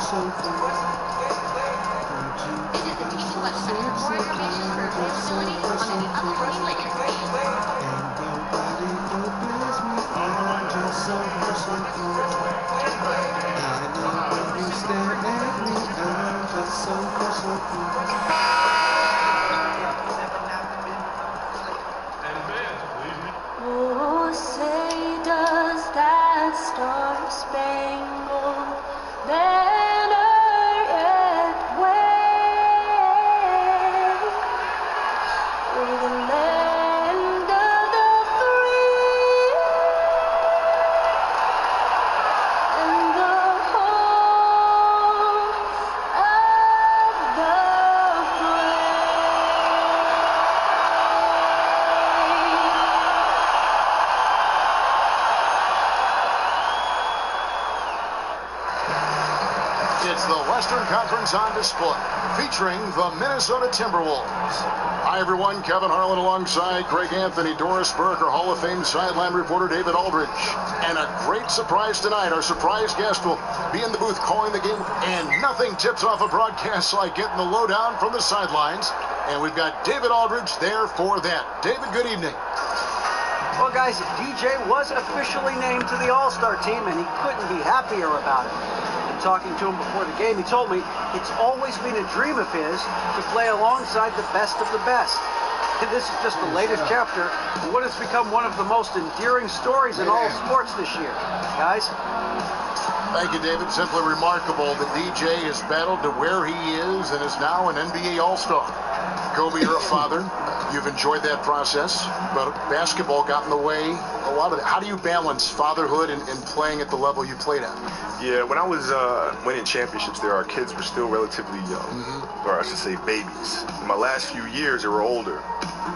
Oh, say does that star-spangled banner yet wave o'er the land of the free and the home of the brave? It's the Western Conference on display, featuring the Minnesota Timberwolves. Hi, everyone. Kevin Harlan alongside Greg Anthony, Doris Burke, our Hall of Fame sideline reporter David Aldridge. And a great surprise tonight. Our surprise guest will be in the booth calling the game, and nothing tips off a broadcast like getting the lowdown from the sidelines. And we've got David Aldridge there for that. David, good evening. Well, guys, DJ was officially named to the All-Star team, and he couldn't be happier about it. Talking to him before the game, he told me it's always been a dream of his to play alongside the best of the best. And this is just the latest chapter of what has become one of the most endearing stories in all of sports this year. Guys? Thank you, David. Simply remarkable that DJ has battled to where he is and is now an NBA All-Star. Kobe, you're a father. You've enjoyed that process, but basketball got in the way a lot of it. How do you balance fatherhood and playing at the level you played at? Yeah, when I was winning championships there, our kids were still relatively young, or I should say babies. In my last few years, they were older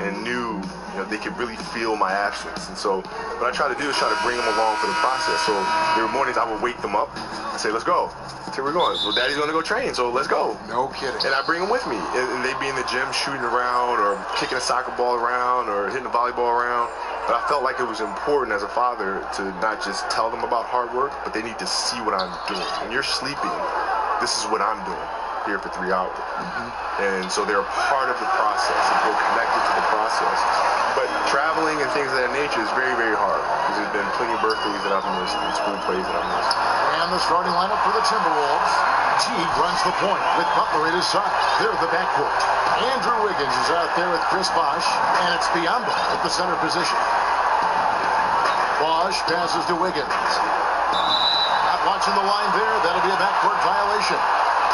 and knew they could really feel my absence. And so what I try to do is try to bring them along for the process. So there were mornings I would wake them up and say, let's go. So we're going. Well, Daddy's going to go train, so let's go. No kidding. And I bring them with me. And they'd be in the gym shooting around or kicking a soccer ball around or hitting a volleyball around. But I felt like it was important as a father to not just tell them about hard work, but they need to see what I'm doing. When you're sleeping, this is what I'm doing here for 3 hours. And so they're a part of the process and feel connected to the process. But traveling and things of that nature is very, very hard because there's been plenty of birthdays that I've missed and school plays that I've missed. And the starting lineup for the Timberwolves. Teague runs the point with Butler at his side. They're the backcourt. Andrew Wiggins is out there with Chris Bosh, and it's Biyombo at the center position. Bosh passes to Wiggins. Not watching the line there. That'll be a backcourt violation.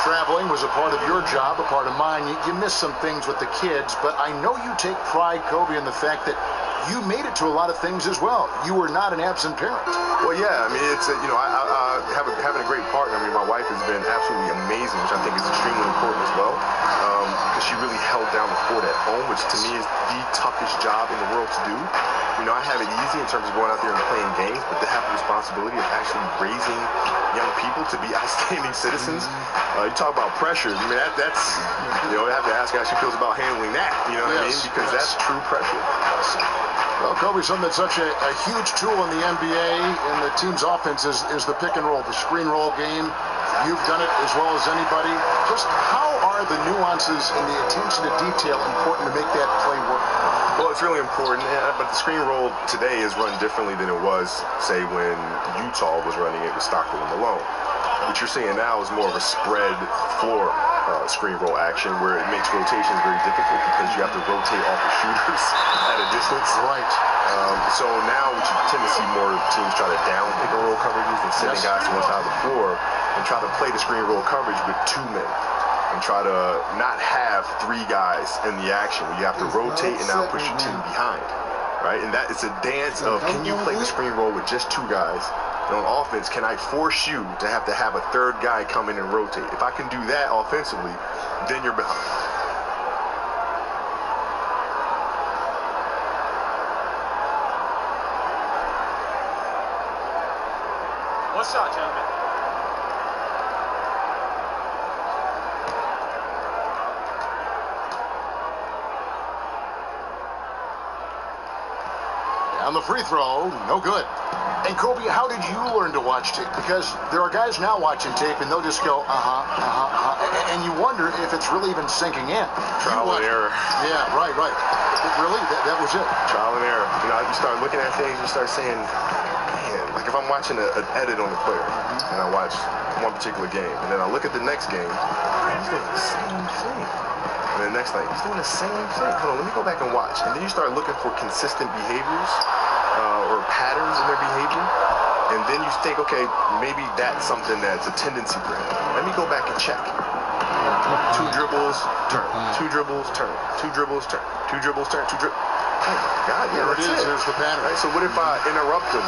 Traveling was a part of your job, a part of mine. You missed some things with the kids, but I know you take pride, Kobe, in the fact that you made it to a lot of things as well. You were not an absent parent. Well, yeah, I mean, it's, having a great partner. I mean, my wife has been absolutely amazing, which I think is extremely important as well, because she really held down the fort at home, which to me is the toughest job in the world to do. I have it easy in terms of going out there and playing games, but to have the responsibility of actually raising young people to be outstanding citizens. You talk about pressure. I mean, that's I have to ask how she feels about handling that. You know what I mean? Because that's true pressure. Well, Kobe, something that's such a huge tool in the NBA and the team's offense is the pick and roll, the screen roll game. You've done it as well as anybody. Just how are the nuances and the attention to detail important to make that play work? Well, it's really important, but the screen roll today is run differently than it was, say, when Utah was running it with Stockton and Malone. What you're seeing now is more of a spread floor screen roll action where it makes rotations very difficult because you have to rotate off the shooters at a distance. Right. So now what you tend to see more teams try to down pick and roll coverages and sending guys to one side of the floor and try to play the screen roll coverage with 2 men. And try to not have 3 guys in the action where you have to rotate and now push your team behind, right? And that it's a dance of, can you play the screen roll with just 2 guys? And on offense, can I force you to have a 3rd guy come in and rotate? If I can do that offensively, then you're behind. What's up, gentlemen? On the free throw, no good. And Kobe, how did you learn to watch tape? Because there are guys now watching tape and they'll just go, and you wonder if it's really even sinking in. Trial and error. Yeah, right. Really? That was it? Trial and error. You know, you start looking at things, you start saying, man, like if I'm watching an edit on the player, and I watch one particular game, and then I look at the next game, he's doing the same thing. And the next night, he's doing the same thing. Hold on, let me go back and watch. And then you start looking for consistent behaviors or patterns in their behavior. And then you think, okay, maybe that's something that's a tendency for him. Let me go back and check. 2 dribbles, turn. 2 dribbles, turn. 2 dribbles, turn. 2 dribbles, turn. 2 dribbles. Oh my God, yeah, there it is. There's the pattern. Right, so what if I interrupt him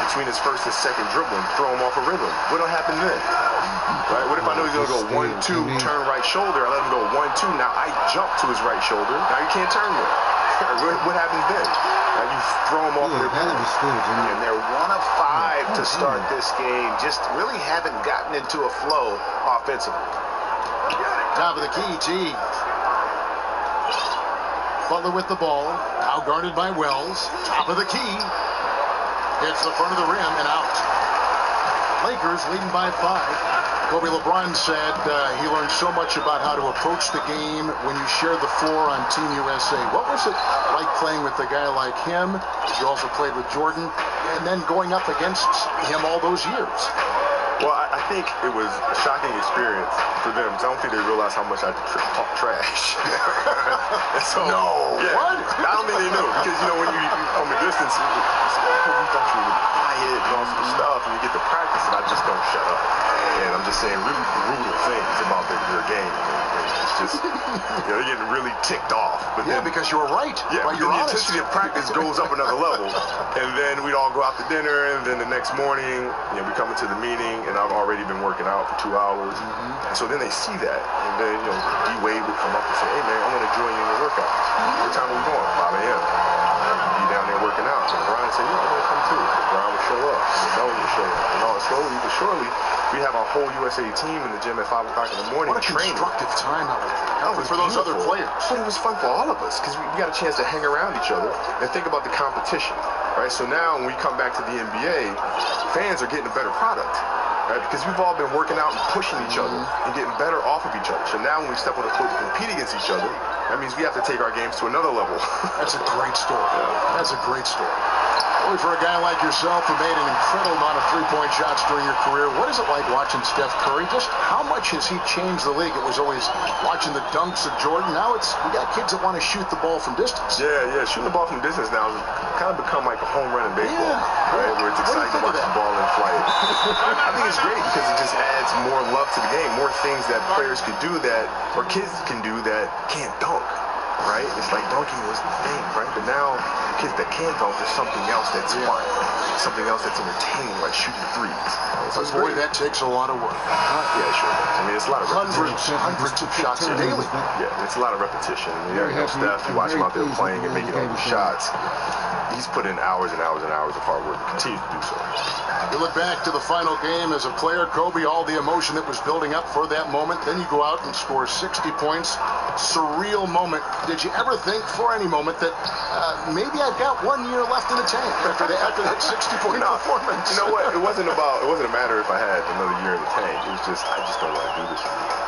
between his first and second dribble and throw him off a rhythm? What'll happen then? Right? What if I know he's gonna go 1-2, turn right shoulder? I let him go 1-2. Now I jump to his right shoulder. Now you can't turn there. What happens then? Now you throw him off the rhythm. And they're 1 of 5 to start this game. Just really haven't gotten into a flow offensively. Top of the key, T. Butler with the ball, now guarded by Wells. Top of the key, hits the front of the rim and out. Lakers leading by 5. Kobe LeBron said he learned so much about how to approach the game when you share the floor on Team USA. What was it like playing with a guy like him? You also played with Jordan, and then going up against him all those years. Well, I think it was a shocking experience for them. So I don't think they realized how much I talk trash. So, no. Yeah, what? I don't think they knew. Because, you know, when you from a distance, you thought you were quiet and all some stuff, and you get to practice, and I just don't shut up. And I'm just saying really brutal things about their game. And it's just, you know, they're getting really ticked off. But yeah, then, because you were right. Yeah, right, but then the intensity of practice goes up another level. And then we'd all go out to dinner, and then the next morning, you know, we come into the meeting, and I've already been working out for 2 hours. And so then they see that, and then, you know, D-Wade would come up and say, hey, man, I'm going to join you in your workout. What time are we going? 5 a.m. Be down there working out. So Brian said, yeah, I'm going to come too. Brian would show up. Melvin would show up. And all slowly but surely, we have our whole USA team in the gym at 5 o'clock in the morning. What a training. constructive time for those other players. But it was fun for all of us because we got a chance to hang around each other and think about the competition, right? So now when we come back to the NBA, fans are getting a better product, right? Because we've all been working out and pushing each other and getting better off of each other. So now when we step on the court to compete against each other, that means we have to take our games to another level. That's a great story. Yeah. That's a great story. Only for a guy like yourself who made an incredible amount of three-point shots during your career, what is it like watching Steph Curry? Just how much has he changed the league? It was always watching the dunks of Jordan. Now we got kids that want to shoot the ball from distance. Yeah. Shooting the ball from distance now has kind of become like a home run in baseball, right? Where it's exciting to watch the ball in flight. I think it's great because it just adds more love to the game, more things that players could do that, or kids can do that can't dunk. Right? It's like dunking was the thing, right? But now kids that can dunk, there's something else that's fun, something else that's entertaining, like shooting threes. So boy, that takes a lot of work. Yeah, sure does. I mean, it's a lot of hundreds of shots daily. Yeah, it's a lot of repetition. You know, Steph, you watch him out there playing and making all these shots. He's put in hours and hours and hours of hard work and continues to do so. You look back to the final game as a player, Kobe, all the emotion that was building up for that moment. Then you go out and score 60 points. Surreal moment. Did you ever think for any moment that maybe I've got 1 year left in the tank after that 60-point performance? You know what? It wasn't a matter if I had another year in the tank. It was just, I just don't want to do this anymore.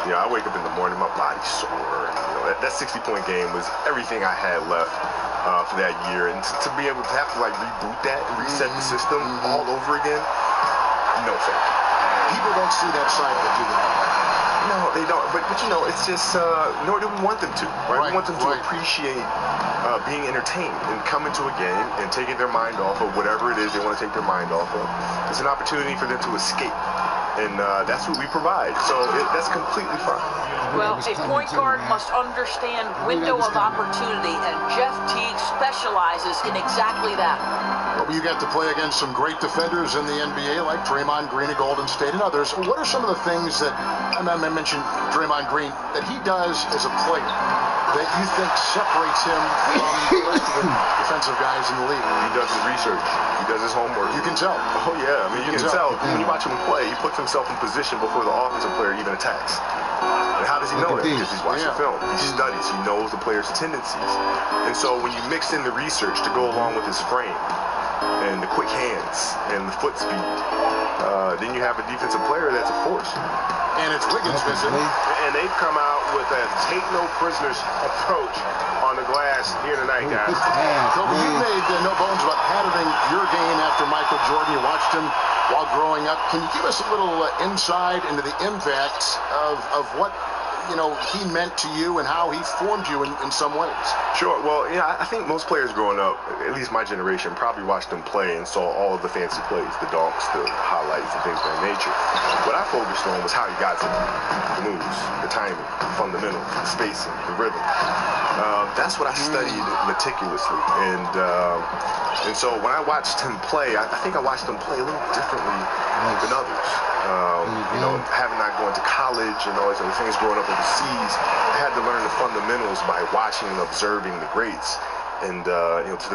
You know, I wake up in the morning, my body's sore. You know, that 60-point game was everything I had left for that year. And to be able to have to like reboot that and reset the system all over again, no thank you. People don't see that side of it, do they? No, they don't. But you know, it's just, nor do we want them to, right? We want them to appreciate being entertained and coming to a game and taking their mind off of whatever it is they want to take their mind off of. It's an opportunity for them to escape. And that's what we provide. So that's completely fine. Well, a point guard must understand window of opportunity, and Jeff Teague specializes in exactly that. Well, you got to play against some great defenders in the NBA, like Draymond Green of Golden State and others. What are some of the things that, I mentioned Draymond Green, that he does as a player that you think separates him from the rest of the defensive guys in the league? He does his research. He does his homework. You can tell. Oh, yeah. I mean, you can tell. When you watch him play, he puts himself in position before the offensive player even attacks. And how does he know that? Because he's watching film. He studies. He knows the player's tendencies. And so when you mix in the research to go along with his frame, and the quick hands and the foot speed. Then you have a defensive player that's a force. And it's Wiggins missing. And they've come out with a take no prisoners approach on the glass here tonight, guys. Kobe, you made no bones about patterning your game after Michael Jordan. You watched him while growing up. Can you give us a little insight into the impact of what he meant to you and how he formed you in some ways? Sure. Well, I think most players growing up, at least my generation, probably watched them play and saw all of the fancy plays, the dunks, the highlights, and things of that nature. What I focused on was how he got to them. The moves, the timing, the fundamentals, the spacing, the rhythm. That's what I studied meticulously. And so when I watched him play, I think I watched him play a little differently than others. Having not going to college and all these other things, growing up overseas, I had to learn the fundamentals by watching and observing the greats, and to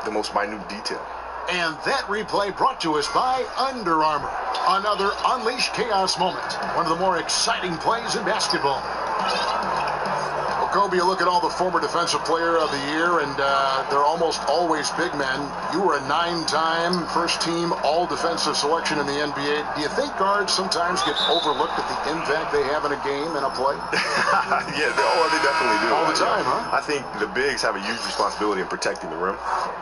the most minute detail. And that replay brought to us by Under Armour. Another Unleash Chaos moment. One of the more exciting plays in basketball. Well, Kobe, you look at all the former Defensive Player of the Year, and they're almost always big men. You were a 9-time first-team all-defensive selection in the NBA. Do you think guards sometimes get overlooked at the impact they have in a game and a play? Yeah, they definitely do. All the time, huh? I think the bigs have a huge responsibility in protecting the rim,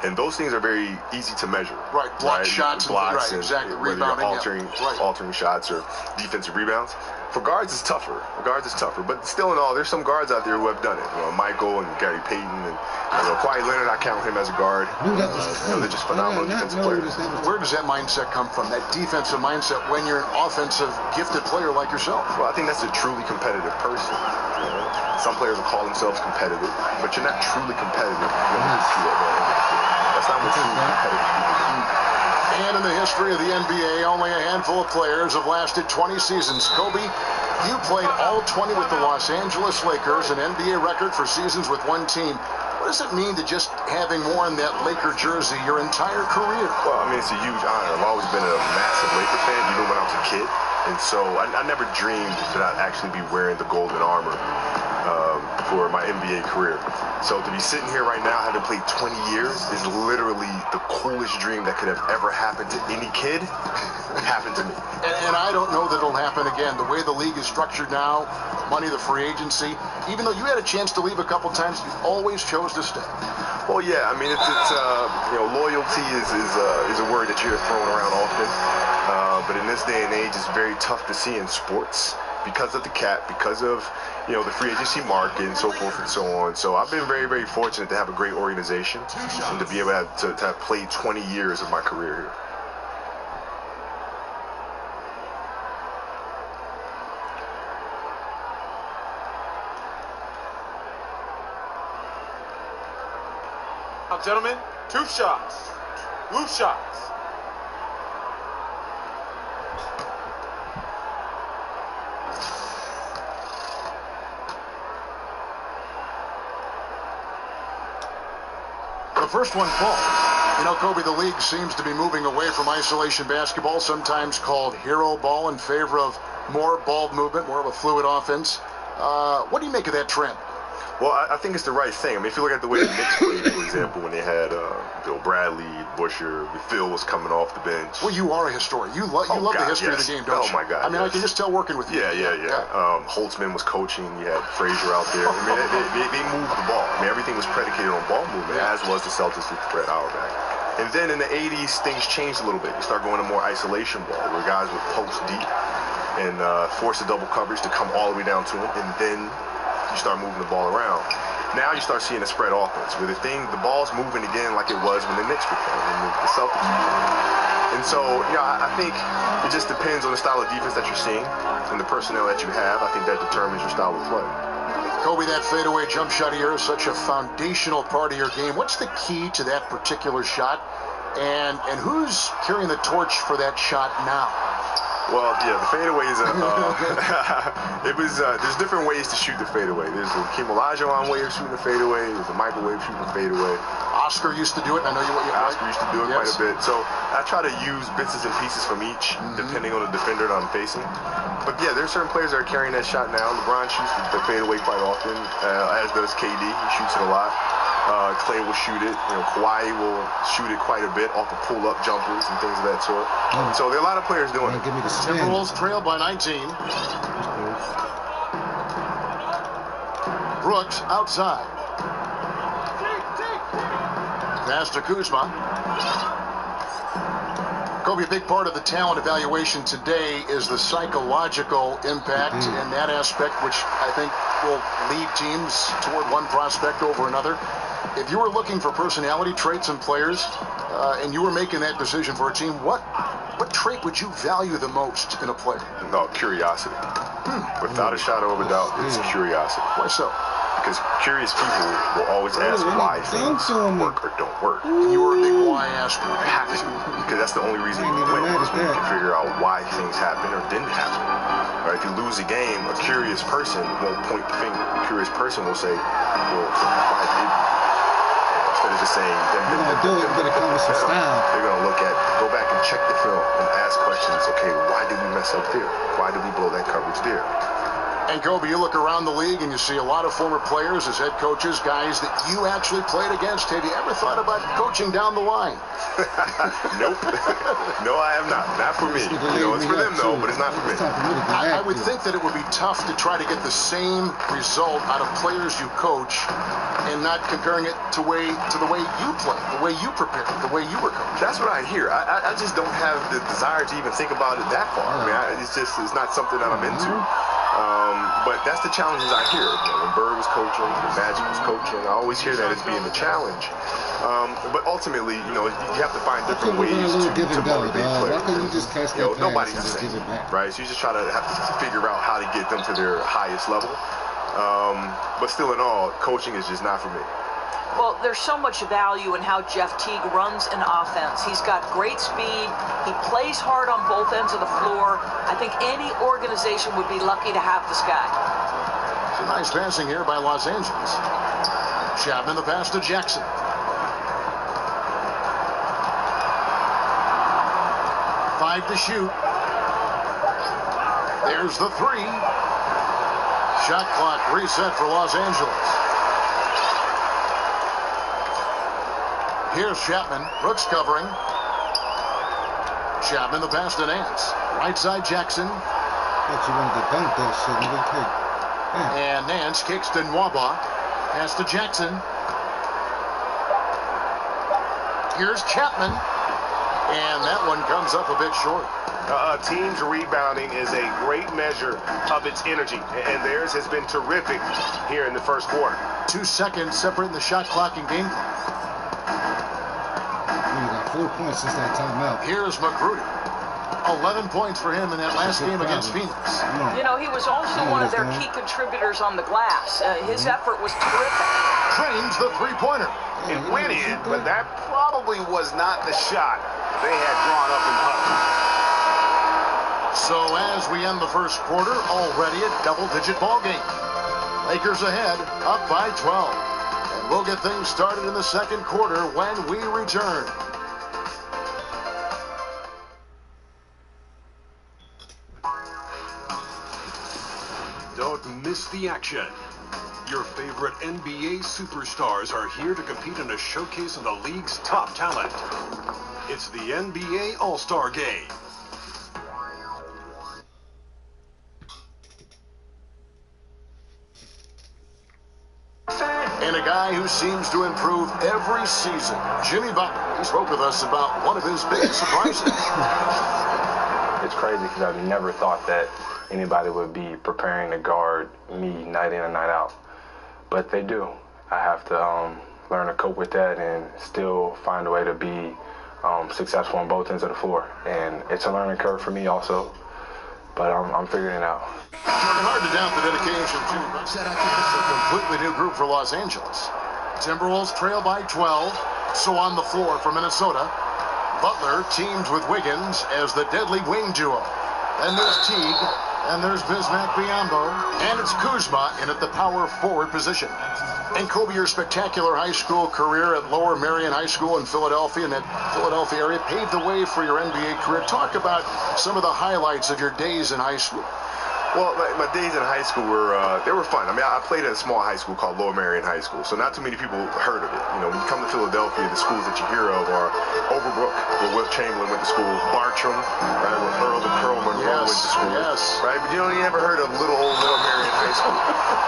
and those things are very easy to measure. Right, block shots, blocks, and exactly, whether rebounding, you're altering shots or defensive rebounds. For guards, it's tougher. But still in all, there's some guards out there who have done it. Michael and Gary Payton and Kawhi Leonard. I count him as a guard. They're just phenomenal defensive players. Where does that mindset come from? That defensive mindset when you're an offensive gifted player like yourself? Well, I think that's a truly competitive person. Some players will call themselves competitive, but you're not truly competitive. That's not what truly competitive people do. And in the history of the NBA, only a handful of players have lasted 20 seasons. Kobe, you played all 20 with the Los Angeles Lakers, an NBA record for seasons with one team. What does it mean to just having worn that Laker jersey your entire career? Well, I mean, it's a huge honor. I've always been a massive Laker fan, even when I was a kid. And so I never dreamed that I'd actually be wearing the golden armor for my NBA career. So to be sitting here right now, having played 20 years, is literally the coolest dream that could have ever happened to any kid. Happened to me. And I don't know that it'll happen again. The way the league is structured now, money, the free agency, even though you had a chance to leave a couple times, you always chose to stay. Well, yeah, I mean, it's loyalty is a word that you hear thrown around often. But in this day and age, it's very tough to see in sports because of the cap, because of the free agency market and so forth and so on. So I've been very, very fortunate to have a great organization and to be able to have played 20 years of my career here. Now, gentlemen, 2 shots. Blue shots. The first one falls. Kobe, the league seems to be moving away from isolation basketball, sometimes called hero ball, in favor of more ball movement, more of a fluid offense. What do you make of that trend? Well, I think it's the right thing. I mean, if you look at the way the Knicks played, for example, when they had Bill Bradley, Busher, Phil was coming off the bench. Well, you are a historian. You love the history of the game, don't you? Oh, my God. I mean, I can just tell working with you. Yeah. Holtzman was coaching. You had Frazier out there. I mean, they moved the ball. I mean, everything was predicated on ball movement, as was the Celtics with Fred Auerbach. And then in the 80s, things changed a little bit. You start going to more isolation ball, where guys would post deep and force the double coverage to come all the way down to him, and then you start moving the ball around. Now you start seeing a spread offense, where the ball's moving again like it was when the Knicks were playing and the Celtics were playing. And so, I think it just depends on the style of defense that you're seeing and the personnel that you have. I think that determines your style of play. Kobe, that fadeaway jump shot of yours is such a foundational part of your game. What's the key to that particular shot? And who's carrying the torch for that shot now? Well, yeah, the fadeaway is there's different ways to shoot the fadeaway. There's the Hakeem Olajuwon way of shooting the fadeaway. There's the Michael way of shooting the fadeaway. Oscar used to do it. I know you. Oscar used to do it quite a bit. So I try to use bits and pieces from each, depending on the defender that I'm facing. But yeah, there's certain players that are carrying that shot now. LeBron shoots the fadeaway quite often, as does KD. He shoots it a lot. Clay will shoot it. Kawhi will shoot it quite a bit off of pull-up jumpers and things of that sort. So there are a lot of players doing it. Give me the spin. Timberwolves trail by 19. Brooks outside. Pass to Kuzma. Kobe, a big part of the talent evaluation today is the psychological impact in that aspect, which I think will lead teams toward one prospect over another. If you were looking for personality traits in players, and you were making that decision for a team, what trait would you value the most in a player? No, curiosity. Without a shadow of a doubt, it's curiosity. Why so? Because curious people will always ask why things work or don't work. You were a big why asker. Have to, because that's the only reason you can win. Is when you can figure out why things happen or didn't happen. Right? If you lose a game, a curious person won't point the finger. A curious person will say, well, why did you? Instead of just saying, You're gonna do it, but it comes with some style. They're gonna go back and check the film and ask questions. Okay, why did we mess up there? Why did we blow that coverage there? And Kobe, you look around the league and you see a lot of former players as head coaches, guys that you actually played against. Have you ever thought about coaching down the line? Nope. No, I have not. Not for me. It's for them though, but it's not for me. I would think that it would be tough to try to get the same result out of players you coach and not comparing it to the way you play, the way you prepare, the way you were coached. That's what I hear. I just don't have the desire to even think about it that far. I mean, it's not something that I'm into. But that's the challenges I hear. When Bird was coaching, when Magic was coaching, I always hear that as being the challenge. But ultimately, you have to find different ways to motivate players. Why couldn't you just catch that pass nobody's and the just same, give it back? right? So you just have to figure out how to get them to their highest level. But still in all, coaching is just not for me. Well, there's so much value in how Jeff Teague runs an offense. He's got great speed. He plays hard on both ends of the floor. I think any organization would be lucky to have this guy. It's a nice passing here by Los Angeles. Chapman the pass to Jackson. Five to shoot. There's the three. Shot clock reset for Los Angeles. Here's Chapman. Brooks covering. Chapman the pass to Nance. Right side Jackson. Thought you wanted to dunk that shit, nigga. And Nance kicks to Nwaba. Pass to Jackson. Here's Chapman. And that one comes up a bit short. Team's rebounding is a great measure of its energy, and theirs has been terrific here in the first quarter. 2 seconds separating the shot clock and game clock. He got 4 points since that timeout. Here's McGruder. 11 points for him in that last game against Phoenix. He was also one of their key contributors on the glass. His effort was terrific. Drains the three-pointer. It went in, but that probably was not the shot they had drawn up in the huddle. So as we end the first quarter, already a double-digit ball game. Lakers ahead, up by 12. And we'll get things started in the second quarter when we return. Don't miss the action. Your favorite NBA superstars are here to compete in a showcase of the league's top talent. It's the NBA All-Star Game. And a guy who seems to improve every season, Jimmy Butler. He spoke with us about one of his biggest surprises. It's crazy because I never thought that anybody would be preparing to guard me night in and night out. But they do. I have to learn to cope with that and still find a way to be successful on both ends of the floor. And it's a learning curve for me also, but I'm figuring it out. Hard to doubt the dedication to a completely new group for Los Angeles. Timberwolves trail by 12. So on the floor for Minnesota, Butler teams with Wiggins as the deadly wing duo. Then there's Teague, and there's Bismack Biyombo, and it's Kuzma in at the power forward position. And Kobe, your spectacular high school career at Lower Merion High School in Philadelphia, in that Philadelphia area, paved the way for your NBA career. Talk about some of the highlights of your days in high school. Well, my days in high school were fun. I mean, I played at a small high school called Lower Merion High School, so not too many people heard of it. You know, when you come to Philadelphia, the schools that you hear of are Overbrook, where Wilt Chamberlain went to school, Bartram, right, where Earl the Pearl Monroe went to school, right? But you never heard of little Merion High School,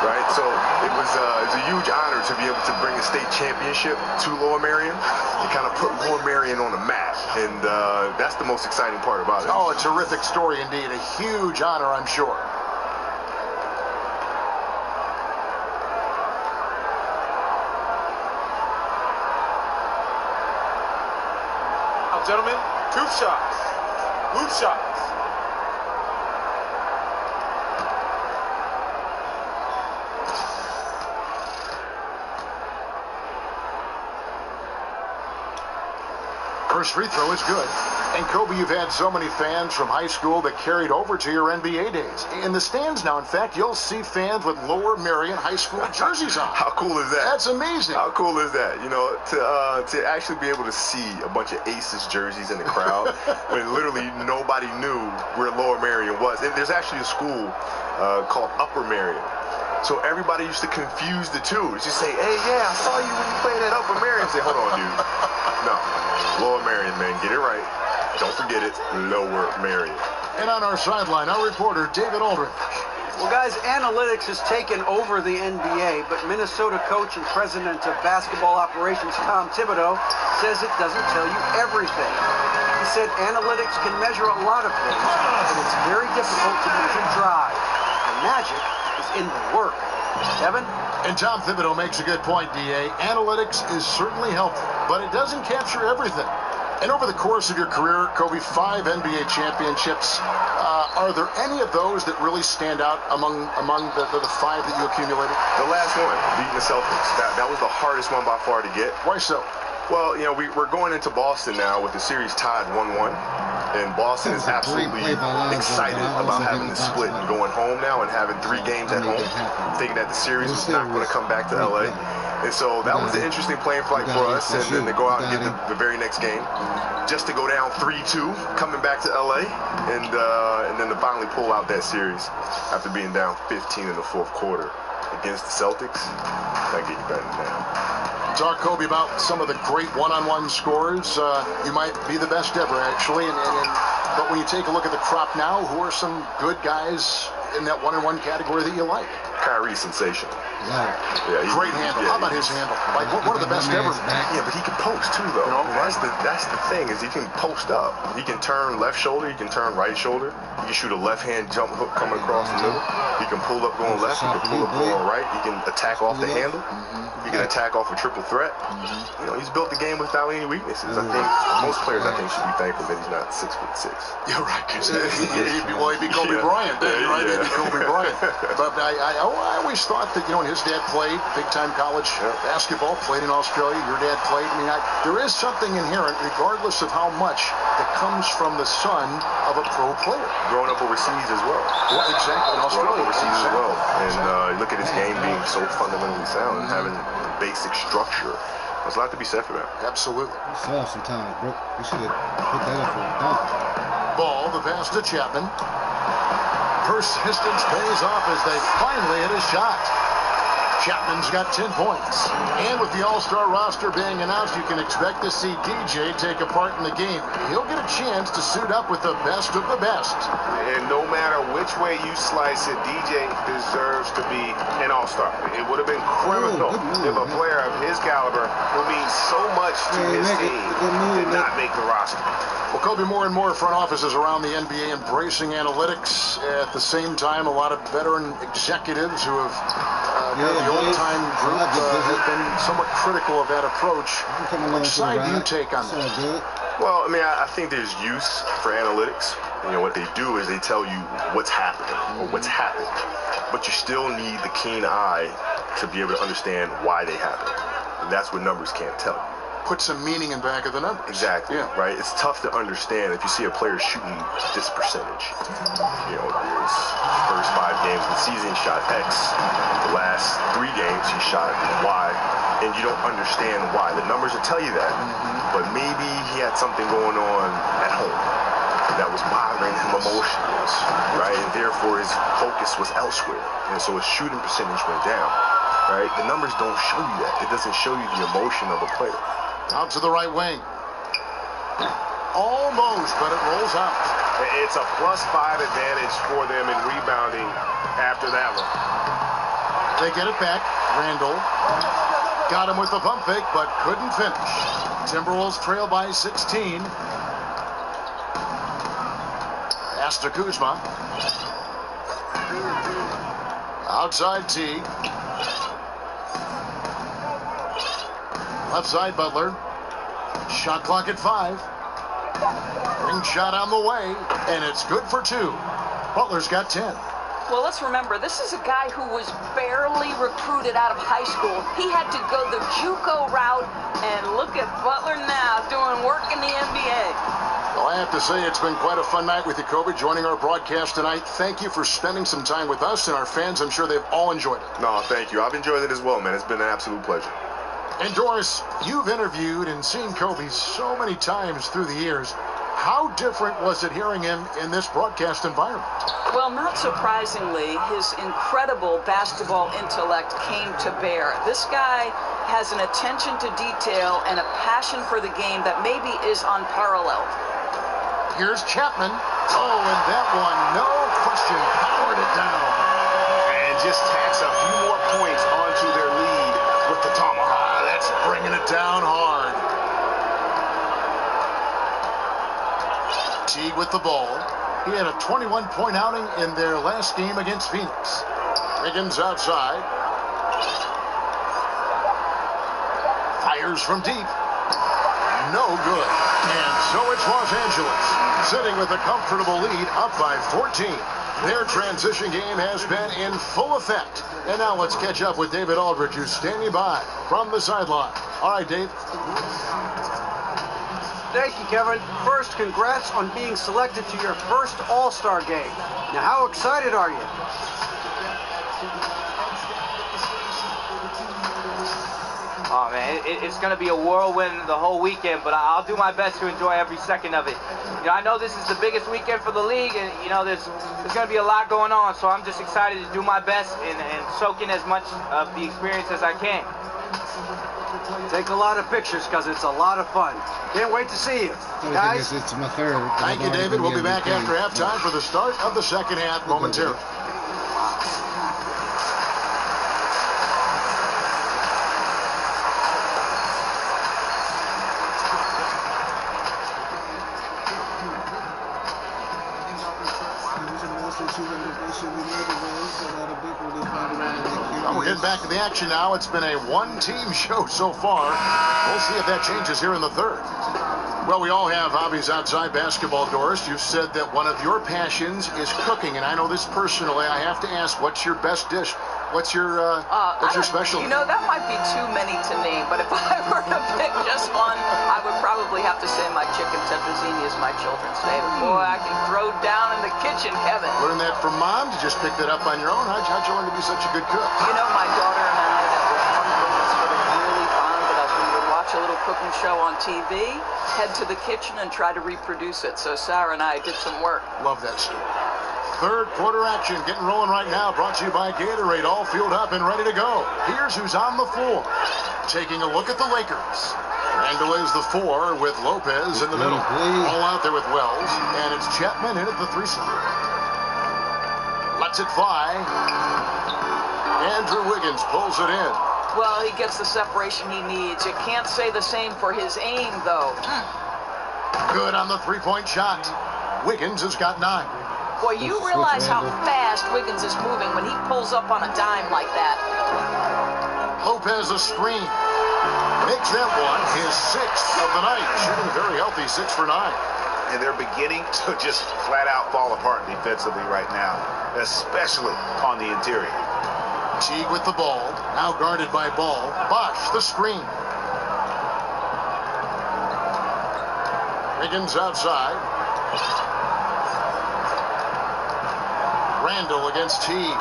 right? So it was a huge honor to be able to bring a state championship to Lower Merion and kind of put Lower Merion on the map, and that's the most exciting part about it. Oh, a terrific story indeed. A huge honor, I'm sure. Gentlemen, 2 shots. Blue shots. First free throw is good. And Kobe, you've had so many fans from high school that carried over to your NBA days. In the stands now, in fact, you'll see fans with Lower Merion High School jerseys on. How cool is that? That's amazing. How cool is that? You know, to actually be able to see a bunch of Aces jerseys in the crowd when literally nobody knew where Lower Merion was. And there's actually a school called Upper Merion. So everybody used to confuse the two. Just say, hey, yeah, I saw you when you played at Upper Merion. Say, hold on, dude. No, Lower Merion, man. Get it right. Don't forget it, Lower Merion. And on our sideline, our reporter, David Aldridge. Well, guys, analytics has taken over the NBA, but Minnesota coach and president of basketball operations, Tom Thibodeau, says it doesn't tell you everything. He said analytics can measure a lot of things, but it's very difficult to measure drive. The magic is in the work. Kevin? And Tom Thibodeau makes a good point, D.A. Analytics is certainly helpful, but it doesn't capture everything. And over the course of your career, Kobe, 5 NBA championships. Are there any of those that really stand out among the 5 that you accumulated? The last one, beating the Celtics. That was the hardest one by far to get. Why so? Well, we're going into Boston now with the series tied 1-1. And Boston is absolutely excited about having the split and going home now and having 3 games at home, thinking that the series was not going to come back to L.A. And so that was an interesting playing flight for us, and then to go out and get the very next game, just to go down 3-2, coming back to LA, and then to finally pull out that series after being down 15 in the 4th quarter against the Celtics. That get you better than that. Talk, Kobe, about some of the great one-on-one scores. You might be the best ever, actually. But when you take a look at the crop now, who are some good guys in that one-on-one category that you like? Kyrie's sensational. Yeah, great handle. How about his handle? Like one of the best ever. Yeah, but he can post too, though. That's the thing, is he can post up. He can turn left shoulder. He can turn right shoulder. He can shoot a left-hand jump hook coming across the middle. He can pull up going left. He can pull up going right. He can attack off the handle. He can attack off a triple threat. He's built the game without any weaknesses. I think most players, should be thankful that he's not 6'6". You're right. He'd be Kobe Bryant, right? He'd be Kobe Bryant. But I always thought that, when his dad played big-time college basketball, played in Australia, your dad played. There is something inherent, regardless of how much, that comes from the son of a pro player. Growing up overseas as well. Well, exactly. In Australia. Growing up overseas as well. And look at his game being so fundamentally sound and having basic structure. There's a lot to be said for that. Absolutely. You saw sometimes, bro. You should have put that up for a dunk. Ball, the pass to Chapman. Persistence pays off as they finally hit a shot. Chapman's got 10 points. And with the All-Star roster being announced, you can expect to see DJ take a part in the game. He'll get a chance to suit up with the best of the best. And no matter which way you slice it, DJ deserves to be an All-Star. It would have been criminal if a player of his caliber, who means so much to his team, did not make the roster. Well, Kobe, more and more front offices around the NBA embracing analytics. At the same time, a lot of veteran executives who have the old-time group have been somewhat critical of that approach. Which side do you take on that? Well, I think there's use for analytics. What they do is they tell you what's happening or what's happened. But you still need the keen eye to be able to understand why they happen. And that's what numbers can't tell you. Put some meaning in back of the numbers. Exactly. Yeah. Right. It's tough to understand if you see a player shooting this percentage. His first 5 games of the season shot X. The last 3 games he shot Y, and you don't understand why. The numbers will tell you that, but maybe he had something going on at home. that was bothering him emotionally, right? And therefore his focus was elsewhere. And so his shooting percentage went down, right? The numbers don't show you that. It doesn't show you the emotion of a player. Out to the right wing. Almost, but it rolls out. It's a +5 advantage for them in rebounding after that one. They get it back. Randall got him with the pump fake, but couldn't finish. Timberwolves trail by 16. Pass to Kuzma. Outside T. Left side Butler. Shot clock at 5. Ring shot on the way, and it's good for 2. Butler's got 10. Well, let's remember, this is a guy who was barely recruited out of high school. He had to go the JUCO route, and look at Butler now doing work in the NBA. Well, I have to say it's been quite a fun night with you, Kobe, joining our broadcast tonight. Thank you for spending some time with us and our fans. I'm sure they've all enjoyed it. No, thank you. I've enjoyed it as well, man. It's been an absolute pleasure. And Doris, you've interviewed and seen Kobe so many times through the years. How different was it hearing him in this broadcast environment? Well, not surprisingly, his incredible basketball intellect came to bear. This guy has an attention to detail and a passion for the game that maybe is unparalleled. Here's Chapman. Oh, and that one, no question, powered it down. And just tacks a few more points onto their lead with the tomahawk. That's bringing it down hard. Teague with the ball. He had a 21-point outing in their last game against Phoenix. Wiggins outside. Fires from deep. No good. And so it's Los Angeles, sitting with a comfortable lead, up by 14. Their transition game has been in full effect. And now let's catch up with David Aldridge, who's standing by from the sideline. All right, Dave. Thank you, Kevin. First, congrats on being selected to your first All-Star game. Now, how excited are you? Oh, man, it's going to be a whirlwind the whole weekend, but I'll do my best to enjoy every second of it. You know, I know this is the biggest weekend for the league, and, you know, there's going to be a lot going on, so I'm just excited to do my best and soak in as much of the experience as I can. Take a lot of pictures because it's a lot of fun. Can't wait to see you. Guys, it's my third. Thank you, David. We'll be back after halftime for the start of the second half momentarily. We're getting back to the action now. It's been a one-team show so far. We'll see if that changes here in the third. Well, we all have hobbies outside basketball, Doris. You've said that one of your passions is cooking, and I know this personally. I have to ask, what's your best dish? What's your specialty? You know, that might be too many to name, but if I were to pick just one, I would probably have to say my chicken tetrazzini is my children's favorite. Boy, I can throw down in the kitchen, Kevin. Learn that from Mom? Did you just pick that up on your own? How'd you learn to be such a good cook? You know, my daughter and I, that was one thing that sort of really bonded us. We would watch a little cooking show on TV, head to the kitchen, and try to reproduce it. So Sarah and I did some work. Love that story. Third quarter action getting rolling right now, brought to you by Gatorade, all fueled up and ready to go. Here's who's on the floor. Taking a look at the Lakers. Randall is the 4 with Lopez in the middle. All out there with Wells, and it's Chapman in at the 3-side. Lets it fly. Andrew Wiggins pulls it in. Well, he gets the separation he needs. You can't say the same for his aim, though. Good on the three-point shot. Wiggins has got 9. Boy, you realize how fast Wiggins is moving when he pulls up on a dime like that. Lopez a screen. Makes that one his 6th of the night. Shooting very healthy, 6 for 9. And they're beginning to just flat out fall apart defensively right now, especially on the interior. Teague with the ball, now guarded by Ball. Bosch, the screen. Wiggins outside. Randall against Teague.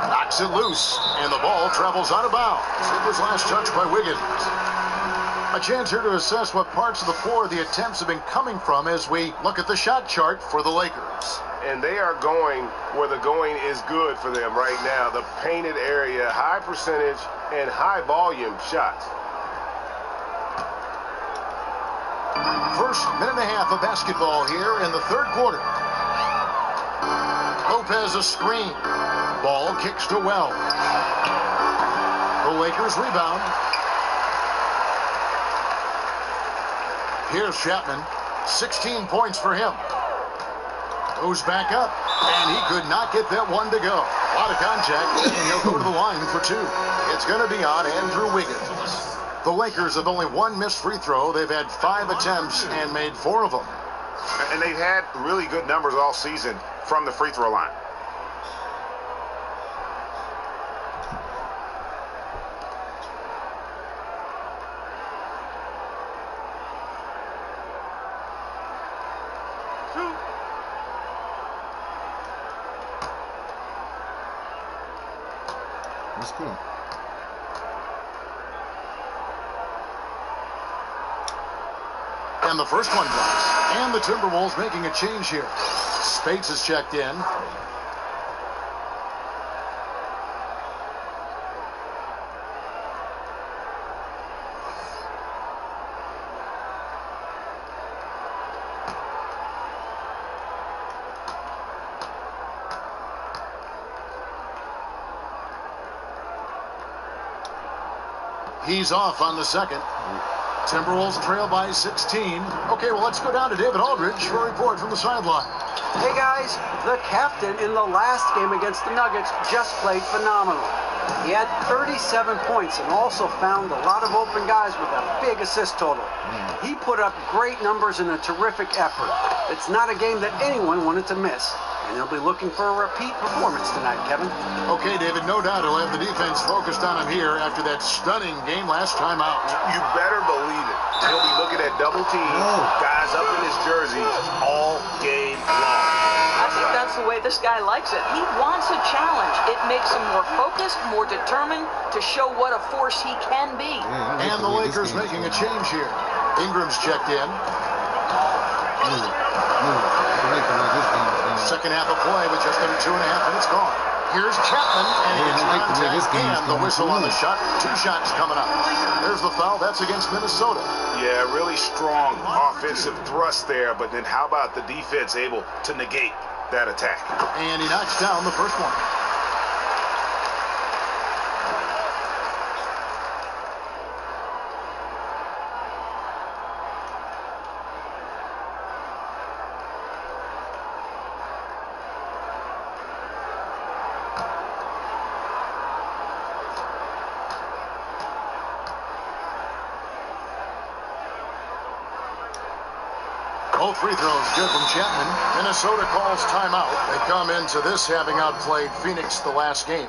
Knocks it loose, and the ball travels out of bounds. It was last touched by Wiggins. A chance here to assess what parts of the floor the attempts have been coming from as we look at the shot chart for the Lakers. And they are going where the going is good for them right now. The painted area, high percentage and high volume shots. First minute and a half of basketball here in the third quarter. Lopez a screen. Ball kicks to Well. The Lakers rebound. Here's Chapman. 16 points for him. Goes back up, and he could not get that one to go. A lot of contact, and he'll go to the line for two. It's going to be on Andrew Wiggins. The Lakers have only one missed free throw. They've had 5 attempts and made 4 of them. And they've had really good numbers all season from the free throw line. Let's go. And the first one goes. And the Timberwolves making a change here. Spates is checked in. He's off on the second. Timberwolves trail by 16. Okay, well, let's go down to David Aldridge for a report from the sideline. Hey guys, the captain in the last game against the Nuggets just played phenomenal. He had 37 points and also found a lot of open guys with a big assist total. He put up great numbers in a terrific effort. It's not a game that anyone wanted to miss. And he'll be looking for a repeat performance tonight, Kevin. Okay, David, no doubt he'll have the defense focused on him here after that stunning game last time out. You better believe it. He'll be looking at double team, guys up in his jersey all game long. I think that's the way this guy likes it. He wants a challenge. It makes him more focused, more determined to show what a force he can be. And the Lakers making a change here. Ingram's checked in. Second half of play with just under 2.5 minutes gone. Here's Chapman, and he gets contact and the whistle on the shot. 2 shots coming up. There's the foul. That's against Minnesota. Yeah, really strong offensive thrust there, but then how about the defense able to negate that attack? And he knocks down the first one. Both free throws good from Chapman. Minnesota calls timeout. They come into this having outplayed Phoenix the last game.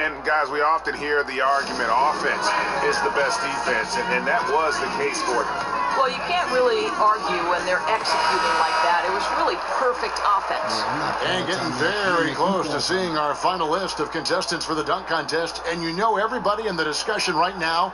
And guys, we often hear the argument offense is the best defense, and that was the case for them. Well, you can't really argue when they're executing like that. It was really perfect offense. And getting very close to seeing our final list of contestants for the dunk contest. And you know everybody in the discussion right now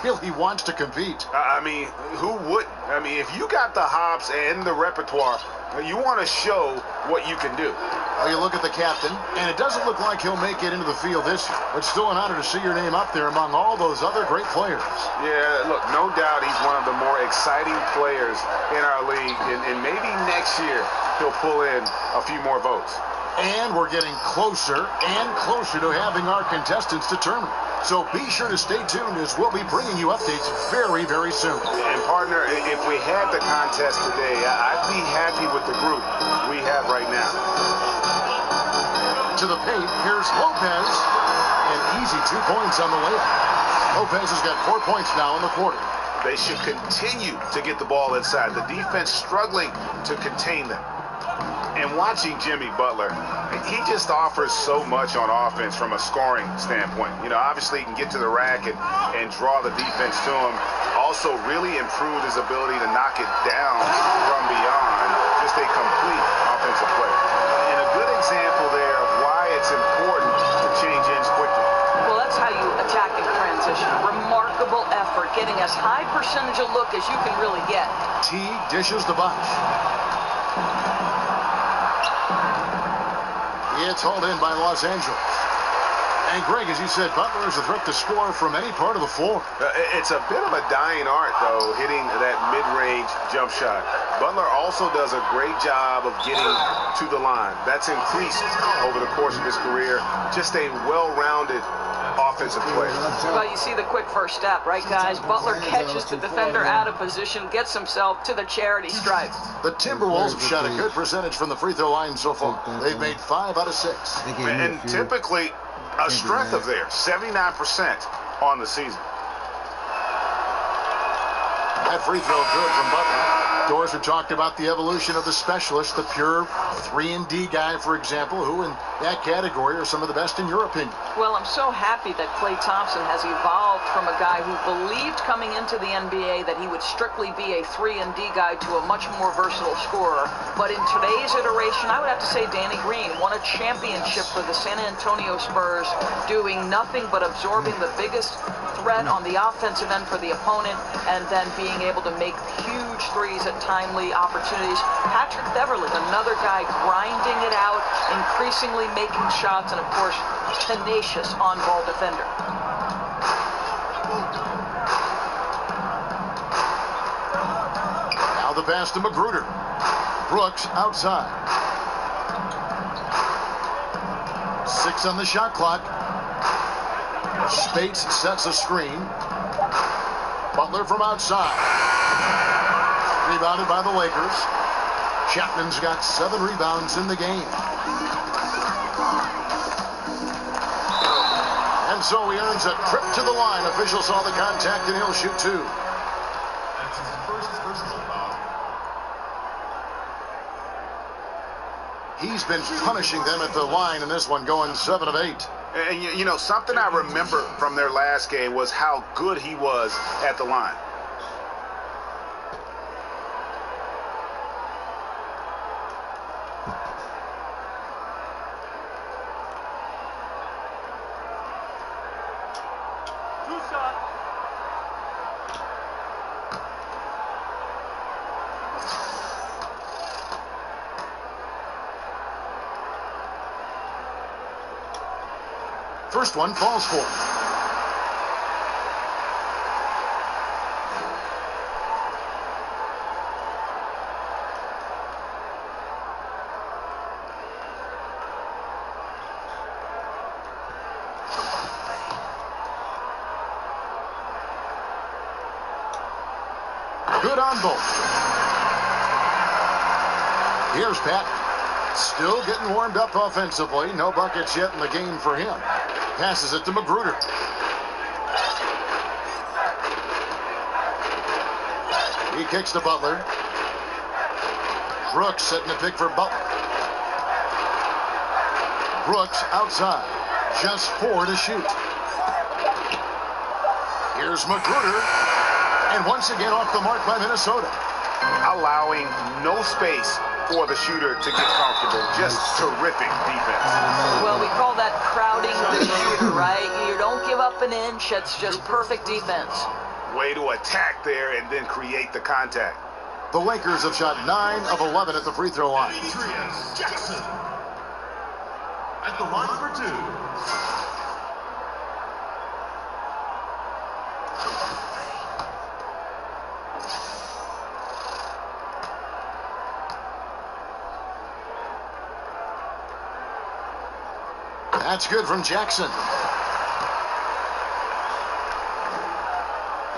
really wants to compete. I mean, who wouldn't? I mean, if you got the hops and the repertoire, you want to show what you can do. Well, you look at the captain, and it doesn't look like he'll make it into the field this year. But still an honor to see your name up there among all those other great players. Yeah, look, no doubt he's one of the more exciting players in our league. And maybe next year he'll pull in a few more votes. And we're getting closer and closer to having our contestants determined. So be sure to stay tuned as we'll be bringing you updates very, very soon. And partner, if we had the contest today, I'd be happy with the group we have right now. To the paint, here's Lopez. An easy 2 points on the layup. Lopez has got 4 points now in the quarter. They should continue to get the ball inside. The defense struggling to contain them. And watching Jimmy Butler, he just offers so much on offense from a scoring standpoint. You know, obviously he can get to the rack and draw the defense to him. Also really improved his ability to knock it down from beyond. Just a complete offensive player. And a good example there of why it's important to change ends quickly. Well, that's how you attack in transition. Remarkable effort getting as high percentage a look as you can really get. Teague dishes the bunch. It's hauled in by Los Angeles. And Greg, as you said, Butler is a threat to score from any part of the floor. It's a bit of a dying art, though, hitting that mid-range jump shot. Butler also does a great job of getting to the line. That's increased over the course of his career. Just a well-rounded offensive player. Well, you see the quick first step, right, guys? Butler catches the defender out of position, gets himself to the charity stripe. The Timberwolves have shot a good percentage from the free throw line so far. They've made 5 out of 6. And typically a strength of theirs, 79% on the season. That free throw good from Butler. Doris had talked about the evolution of the specialist, the pure 3-and-D guy, for example, who in that category are some of the best in your opinion. Well, I'm so happy that Klay Thompson has evolved from a guy who believed coming into the NBA that he would strictly be a 3-and-D guy to a much more versatile scorer. But in today's iteration, I would have to say Danny Green won a championship for the San Antonio Spurs, doing nothing but absorbing the biggest threat on the offensive end for the opponent and then being able to make huge threes at timely opportunities. Patrick Beverley, another guy grinding it out, increasingly making shots, and of course, tenacious on-ball defender. Now the pass to Magruder. Brooks outside. 6 on the shot clock. Spates sets a screen. Butler from outside. Rebounded by the Lakers. Chapman's got 7 rebounds in the game. And so he earns a trip to the line. Official saw the contact and he'll shoot 2. That's his first personal foul. He's been punishing them at the line in this one, going 7 of 8. And, you know, something I remember from their last game was how good he was at the line. First one falls for him. Good on both. Here's Pat. Still getting warmed up offensively. No buckets yet in the game for him. Passes it to Magruder. He kicks to Butler. Brooks setting a pick for Butler. Brooks outside. Just 4 to shoot. Here's Magruder. And once again off the mark by Minnesota. Allowing no space for the shooter to get comfortable. Just terrific defense. Well, we call that crowding the shooter, right? You don't give up an inch. It's just perfect defense. Way to attack there and then create the contact. The Lakers have shot 9 of 11 at the free throw line. Jackson at the line for 2. That's good from Jackson.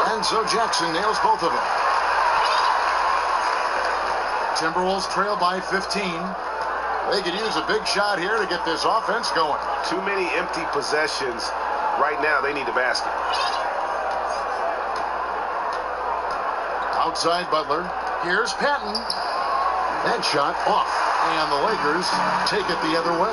And so Jackson nails both of them. Timberwolves trail by 15. They could use a big shot here to get this offense going. Too many empty possessions. Right now, they need a basket. Outside Butler. Here's Patton. That shot off. And the Lakers take it the other way.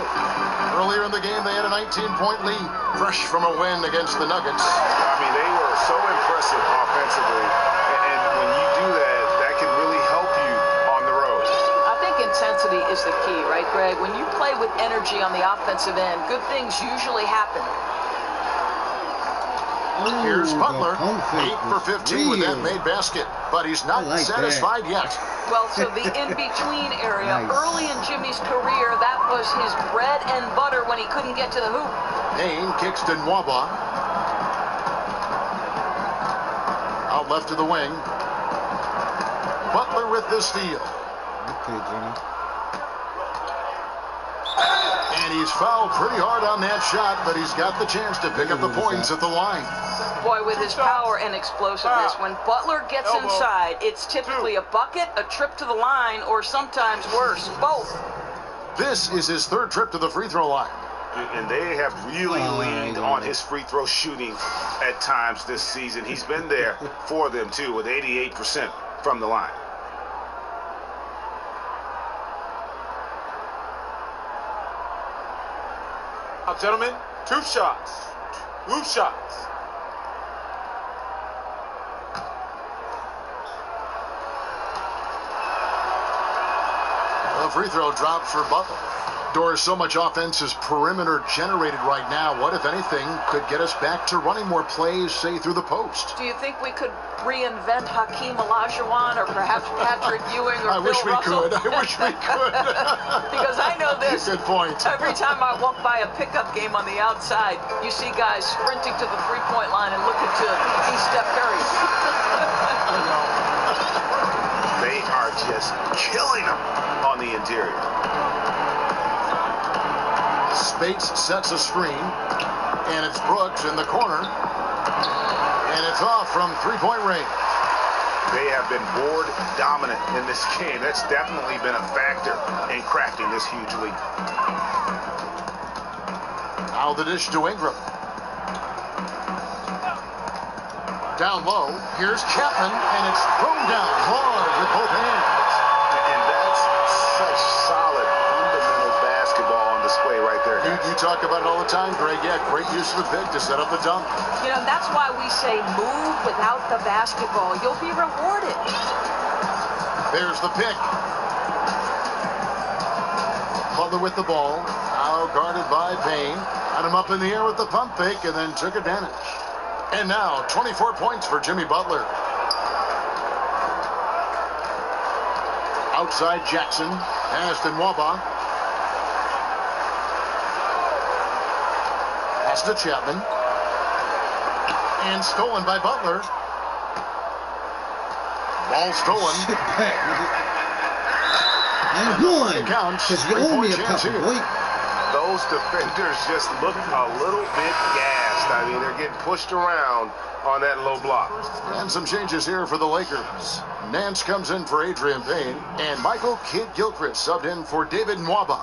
Earlier in the game, they had a 19-point lead, fresh from a win against the Nuggets. I mean, they were so impressive offensively. And when you do that, that can really help you on the road. I think intensity is the key, right, Greg? When you play with energy on the offensive end, good things usually happen. Here's Butler, the pump fake 8 for 15 with that real. made basket, but he's not I like satisfied yet. Well, so the in-between area, Nice. early in Jimmy's career, that was his bread and butter when he couldn't get to the hoop. Payne kicks to Nwaba. Out left to the wing. Butler with the steal. Okay, Jimmy. And he's fouled pretty hard on that shot, but he's got the chance to pick up the points at the line. Boy, with his power and explosiveness, when Butler gets inside, it's typically a bucket, a trip to the line, or sometimes worse, both. This is his third trip to the free throw line. And they have really leaned on his free throw shooting at times this season. He's been there for them, too, with 88% from the line. Now, gentlemen, 2 shots. 2 shots. The free throw drops for Butler. Doris, so much offense is perimeter generated right now. What, if anything, could get us back to running more plays, say, through the post? Do you think we could reinvent Hakeem Olajuwon or perhaps Patrick Ewing or I Bill wish we Russell? could. I wish we could. Because I know this. Good point. Every time I walk by a pickup game on the outside, you see guys sprinting to the three-point line and looking to be Steph Curry. They are just killing them on the interior. Spates sets a screen, and it's Brooks in the corner, and it's off from three-point range. They have been board dominant in this game. That's definitely been a factor in crafting this huge lead. Now the dish to Ingram. Down low, here's Chapman, and it's thrown down hard with both hands. And that's such solid fundamental basketball on display right there. You talk about it all the time, Greg. Yeah, great use of the pick to set up the dunk. You know, that's why we say move without the basketball. You'll be rewarded. There's the pick. Butler with the ball. Now guarded by Payne. Got him up in the air with the pump fake and then took advantage. And now 24 points for Jimmy Butler. Outside Jackson. Pass to Nwaba. Pass to Chapman. And stolen by Butler. Ball stolen. And one. It counts. Because you owe me a couple, boy. Those defenders just look a little bit gassed. I mean, they're getting pushed around on that low block. And some changes here for the Lakers. Nance comes in for Adrian Payne, and Michael Kidd-Gilchrist subbed in for David Nwaba.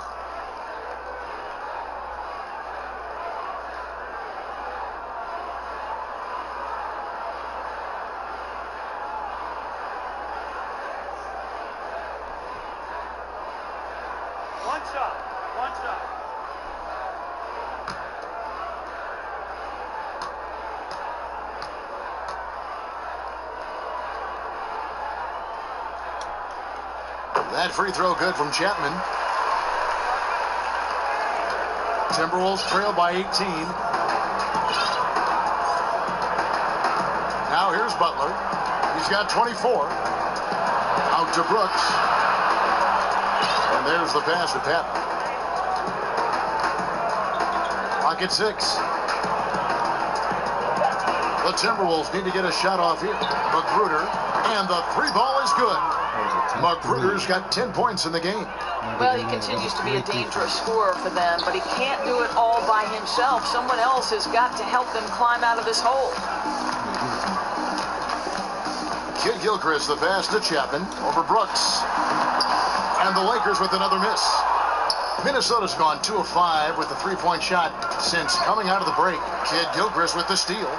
One shot. One shot. That free throw good from Chapman. Timberwolves trail by 18. Now here's Butler. He's got 24. Out to Brooks. And there's the pass to Patton. Clock at 6. The Timberwolves need to get a shot off here. Magruder, and the three ball is good. Magruder's got 10 points in the game. Well, he continues to be a dangerous scorer for them, but he can't do it all by himself. Someone else has got to help them climb out of this hole. Kidd-Gilchrist, the pass to Chapman over Brooks. And the Lakers with another miss. Minnesota's gone 2 of 5 with the three-point shot since coming out of the break. Kidd-Gilchrist with the steal.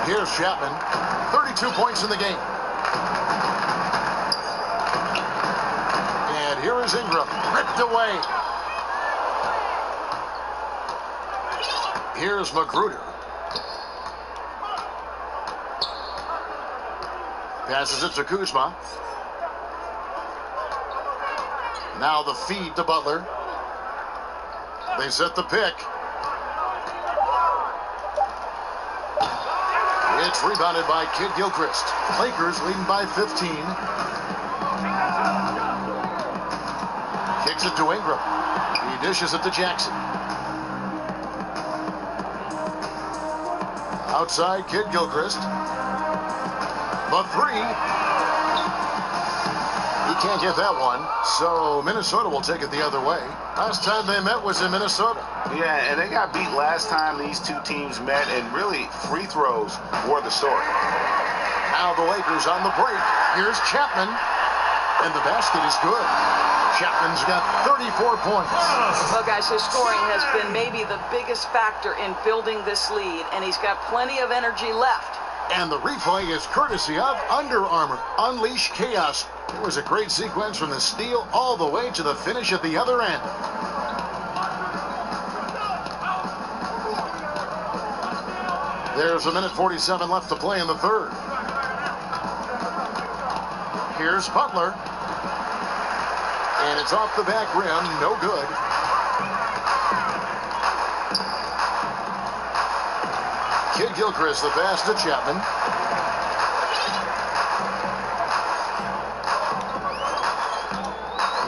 Here's Chapman. 32 points in the game. And here is Ingram. Ripped away. Here's Magruder. Passes it to Kuzma. Now the feed to Butler. They set the pick. It's rebounded by Kid Gilchrist. Lakers leading by 15. Kicks it to Ingram. He dishes it to Jackson. Outside, Kid Gilchrist. The three. He can't get that one, so Minnesota will take it the other way. Last time they met was in Minnesota. Yeah, and they got beat last time these two teams met, and really free throws were the story. Now the Lakers on the break. Here's Chapman, and the basket is good. Chapman's got 34 points. Well, guys, his scoring has been maybe the biggest factor in building this lead, and he's got plenty of energy left. And the replay is courtesy of Under Armour. Unleash chaos. It was a great sequence from the steal all the way to the finish at the other end. There's a minute 47 left to play in the third. Here's Butler. And it's off the back rim. No good. Kid Gilchrist, the pass to Chapman.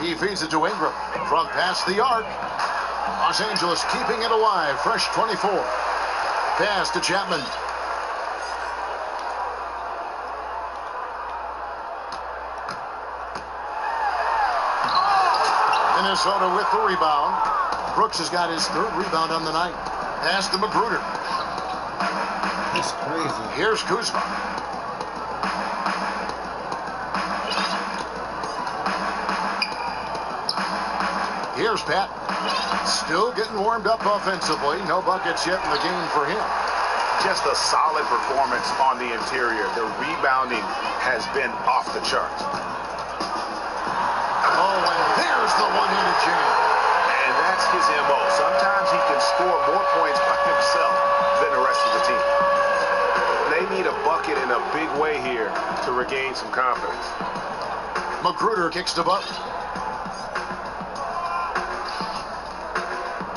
He feeds it to Ingram from past the arc. Los Angeles keeping it alive. Fresh 24. Pass to Chapman. Minnesota with the rebound. Brooks has got his third rebound on the night. Pass to Magruder. That's crazy. Here's Kuzma. Here's Pat. Still getting warmed up offensively. No buckets yet in the game for him. Just a solid performance on the interior. The rebounding has been off the charts. Oh, and there's the one-handed jam. And that's his MO. Sometimes he can score more points by himself than the rest of the team. They need a bucket in a big way here to regain some confidence. Magruder kicks to Butler.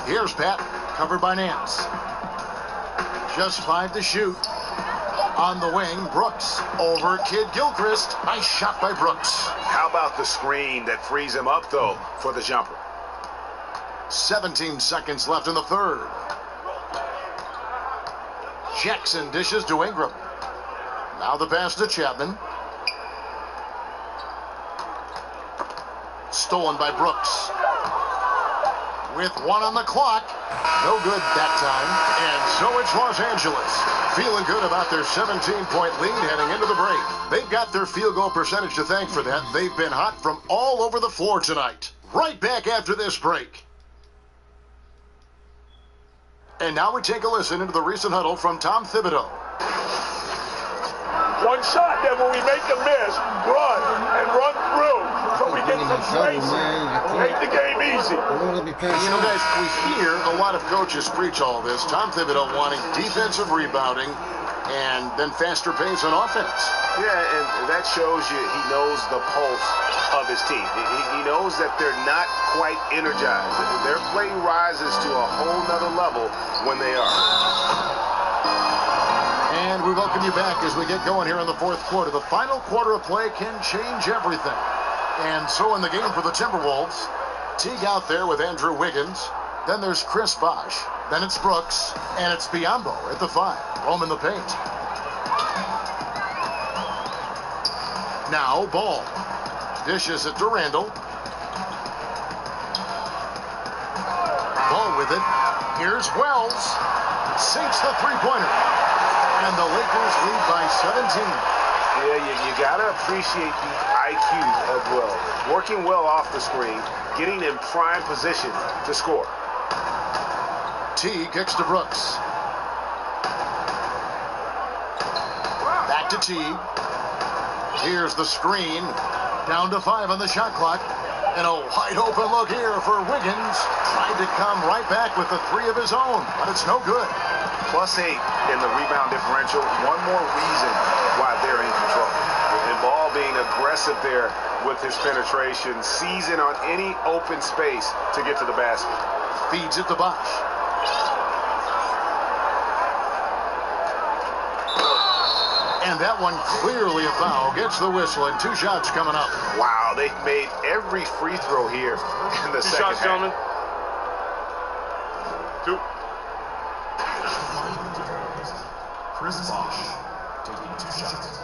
Here's Pat, covered by Nance. Just 5 to shoot. On the wing, Brooks over Kid Gilchrist. Nice shot by Brooks. How about the screen that frees him up, though, for the jumper? 17 seconds left in the third. Jackson dishes to Ingram. Now the pass to Chapman. Stolen by Brooks. With one on the clock. No good that time. And so it's Los Angeles. Feeling good about their 17-point lead heading into the break. They've got their field goal percentage to thank for that. They've been hot from all over the floor tonight. Right back after this break. And now we take a listen into the recent huddle from Tom Thibodeau. One shot, then when we make the miss, run and run through so we get some space. Make the game easy. You know, guys, we hear a lot of coaches preach all this. Tom Thibodeau wanting defensive rebounding and then faster pace on offense. Yeah, and that shows you he knows the pulse of his team. He knows that they're not quite energized. Their play rises to a whole nother level when they are. And we welcome you back as we get going here in the fourth quarter. The final quarter of play can change everything. And so in the game for the Timberwolves, Teague out there with Andrew Wiggins. Then there's Chris Bosh. Then it's Brooks. And it's Biyombo at the 5. Roaming the paint. Now Ball. Dishes it to Randall. Ball with it. Here's Wells. Sinks the three-pointer. And the Lakers lead by 17. Yeah, you got to appreciate the IQ as well. Working well off the screen, getting in prime position to score. T kicks to Brooks. Back to T. Here's the screen. Down to 5 on the shot clock. And a wide open look here for Wiggins. Tried to come right back with the 3 of his own, but it's no good. +8 in the rebound differential. One more reason why they're in control. And Ball being aggressive there with his penetration, seizing on any open space to get to the basket. Feeds it to Bosh. And that one clearly a foul. Gets the whistle, and 2 shots coming up. Wow, they made every free throw here in the second shots, half. gentlemen. 2. Chris Bosh taking 2 shots.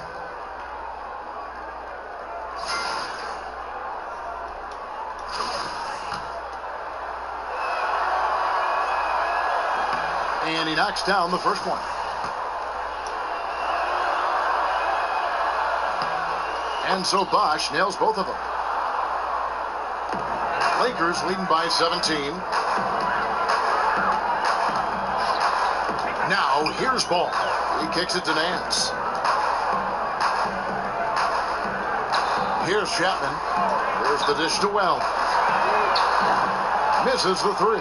And he knocks down the first one. And so Bosh nails both of them. Lakers leading by 17. Now here's Ball. He kicks it to Nance. Here's Chapman. There's the dish to Well. Misses the 3.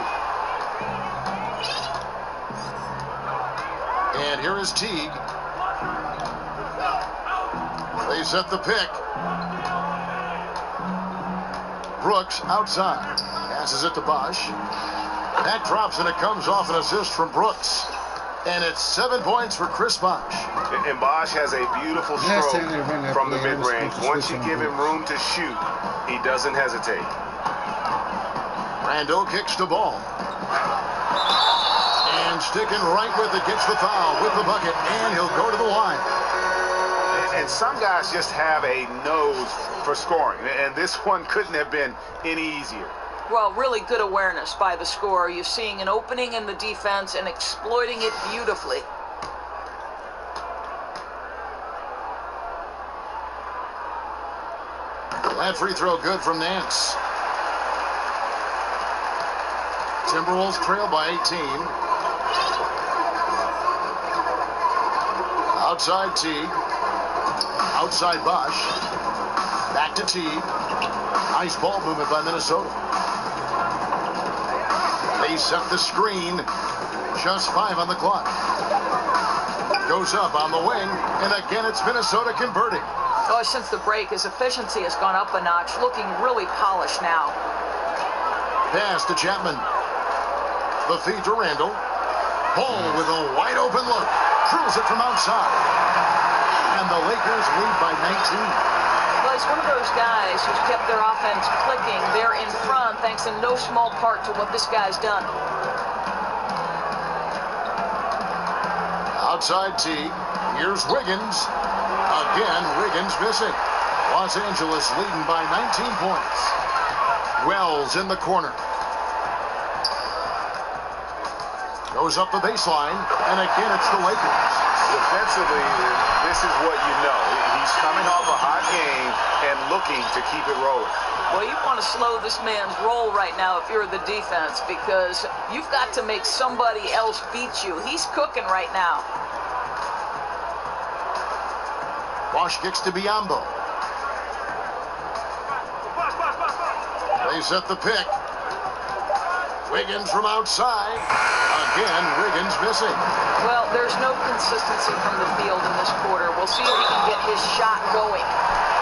And here is Teague. They set the pick. Brooks outside. Passes it to Bosh. That drops, and it comes off an assist from Brooks. And it's 7 points for Chris Bosh. And Bosh has a beautiful stroke from the mid-range. Once you give him room to shoot, he doesn't hesitate. Randall kicks the ball. And sticking right with it, gets the foul with the bucket, and he'll go to the line. And some guys just have a nose for scoring, and this one couldn't have been any easier. Well, really good awareness by the scorer. You're seeing an opening in the defense and exploiting it beautifully. That free throw good from Nance. Timberwolves trail by 18. Outside Teague. Outside Bosh. Back to Teague. Nice ball movement by Minnesota. They set the screen. Just 5 on the clock. Goes up on the wing. And again, it's Minnesota converting. Oh, since the break, his efficiency has gone up a notch, looking really polished now. Pass to Chapman. The feed to Randall. Ball with a wide open look. Drills it from outside. And the Lakers lead by 19. Well, he's one of those guys who's kept their offense clicking. They're in front thanks in no small part to what this guy's done. Outside Teague. Here's Wiggins. Again, Wiggins missing. Los Angeles leading by 19 points. Wells in the corner. Goes up the baseline, and again it's the Lakers. Defensively, this is what you know. He's coming off a hot game and looking to keep it rolling. Well, you want to slow this man's roll right now if you're the defense, because you've got to make somebody else beat you. He's cooking right now. Bosh kicks to Biyombo. They set the pick. Wiggins from outside. Again, Wiggins missing. Well, there's no consistency from the field in this quarter. We'll see if he can get his shot going.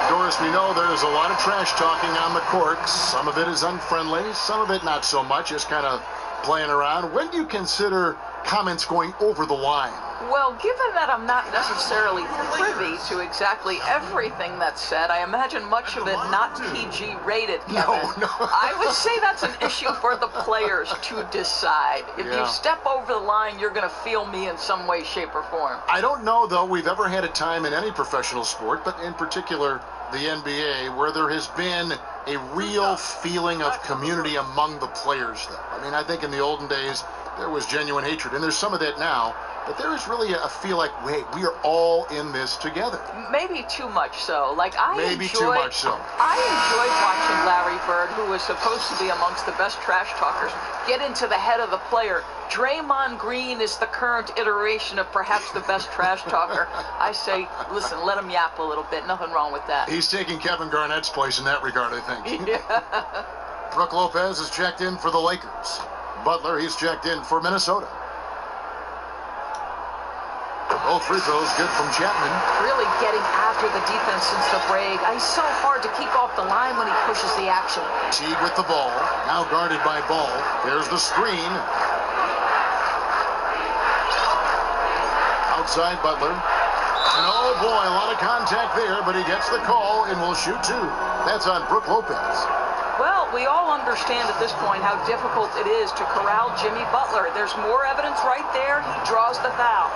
Doris, we know there's a lot of trash talking on the court. Some of it is unfriendly, some of it not so much, just kind of playing around. When do you consider comments going over the line? Well, given that I'm not necessarily privy to exactly everything that's said, I imagine much of it not PG rated, Kevin. No. I would say that's an issue for the players to decide. If you step over the line, you're going to feel me in some way, shape, or form. I don't know, though, we've ever had a time in any professional sport, but in particular the NBA, where there has been a real feeling of community among the players, though. I mean, I think in the olden days, there was genuine hatred, and there's some of that now. But there is really a feel like, wait, we are all in this together. Maybe too much so. Like Maybe too much so. I enjoyed watching Larry Bird, who was supposed to be amongst the best trash talkers, get into the head of the player. Draymond Green is the current iteration of perhaps the best trash talker. I say, listen, let him yap a little bit. Nothing wrong with that. He's taking Kevin Garnett's place in that regard, I think. Yeah. Brook Lopez is checked in for the Lakers. Butler, he's checked in for Minnesota. Both free throws good from Chapman. Really getting after the defense since the break. He's so hard to keep off the line when he pushes the action. Teague with the ball. Now guarded by Ball. There's the screen. Outside Butler. And oh boy, a lot of contact there, but he gets the call and will shoot two. That's on Brook Lopez. Well, we all understand at this point how difficult it is to corral Jimmy Butler. There's more evidence right there. He draws the foul.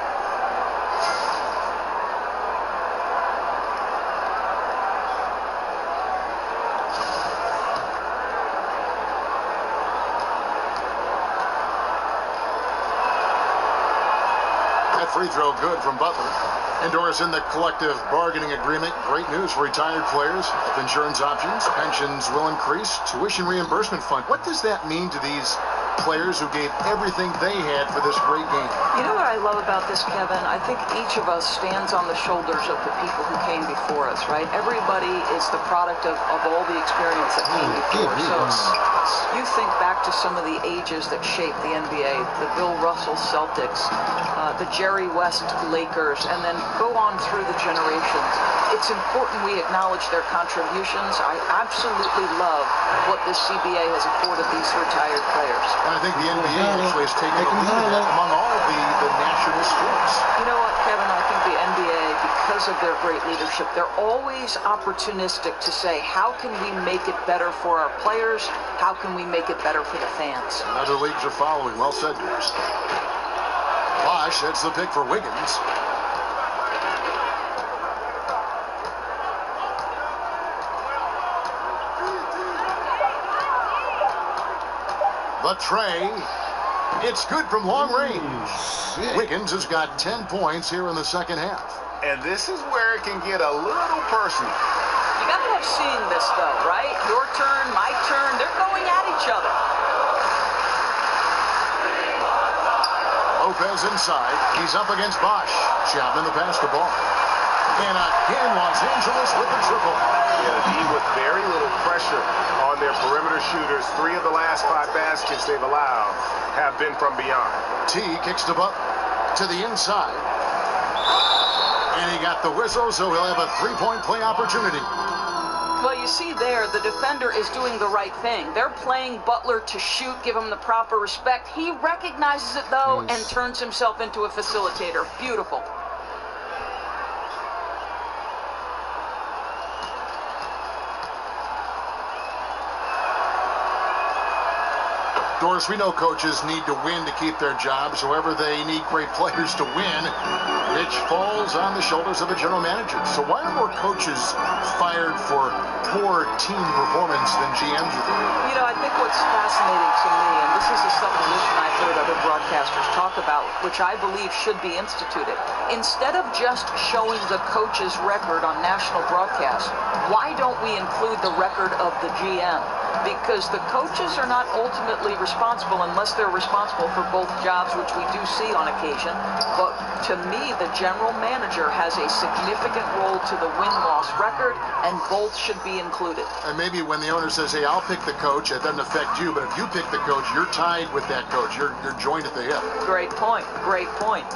That free throw good from Butler. Endorsing the collective bargaining agreement. Great news for retired players. Health insurance options, pensions will increase. Tuition reimbursement fund. What does that mean to these players who gave everything they had for this great game? You know what I love about this, Kevin? I think each of us stands on the shoulders of the people who came before us, right? Everybody is the product of all the experience that came before. So you think back to some of the ages that shaped the NBA, the Bill Russell Celtics, the Jerry West Lakers, and then go on through the generations. It's important we acknowledge their contributions. I absolutely love what this CBA has afforded these retired players. And I think the NBA actually has taken a lead among all the national sports. You know what, Kevin? I think the NBA, because of their great leadership, they're always opportunistic to say, how can we make it better for our players? How can we make it better for the fans? And other leagues are following. Well said, Doris. Bosch, that's the pick for Wiggins. The tray. It's good from long range. Wiggins has got 10 points here in the second half. And this is where it can get a little personal. You gotta love seeing this, though, right? Your turn, my turn. They're going at each other. Lopez inside. He's up against Bosch. Chapman the basketball. And again, Los Angeles with the triple. Yeah, the team with very little pressure on their perimeter shooters. 3 of the last 5 baskets they've allowed have been from beyond. T kicks the ball to the inside. And he got the whistle, so he'll have a 3-point play opportunity. Well, you see there, the defender is doing the right thing. They're playing Butler to shoot, give him the proper respect. He recognizes it, though, and turns himself into a facilitator. Beautiful. Doris, we know coaches need to win to keep their jobs. However, they need great players to win, which falls on the shoulders of the general manager. So why are more coaches fired for poor team performance than GMs are doing? You know, I think what's fascinating to me, and this is a supposition I've heard other broadcasters talk about, which I believe should be instituted. Instead of just showing the coach's record on national broadcast, why don't we include the record of the GM? Because the coaches are not ultimately responsible unless they're responsible for both jobs, which we do see on occasion. But to me, the general manager has a significant role to the win-loss record, and both should be included. And maybe when the owner says, hey, I'll pick the coach, it doesn't affect you. But if you pick the coach, you're tied with that coach. You're joined at the hip. Great point. Great point.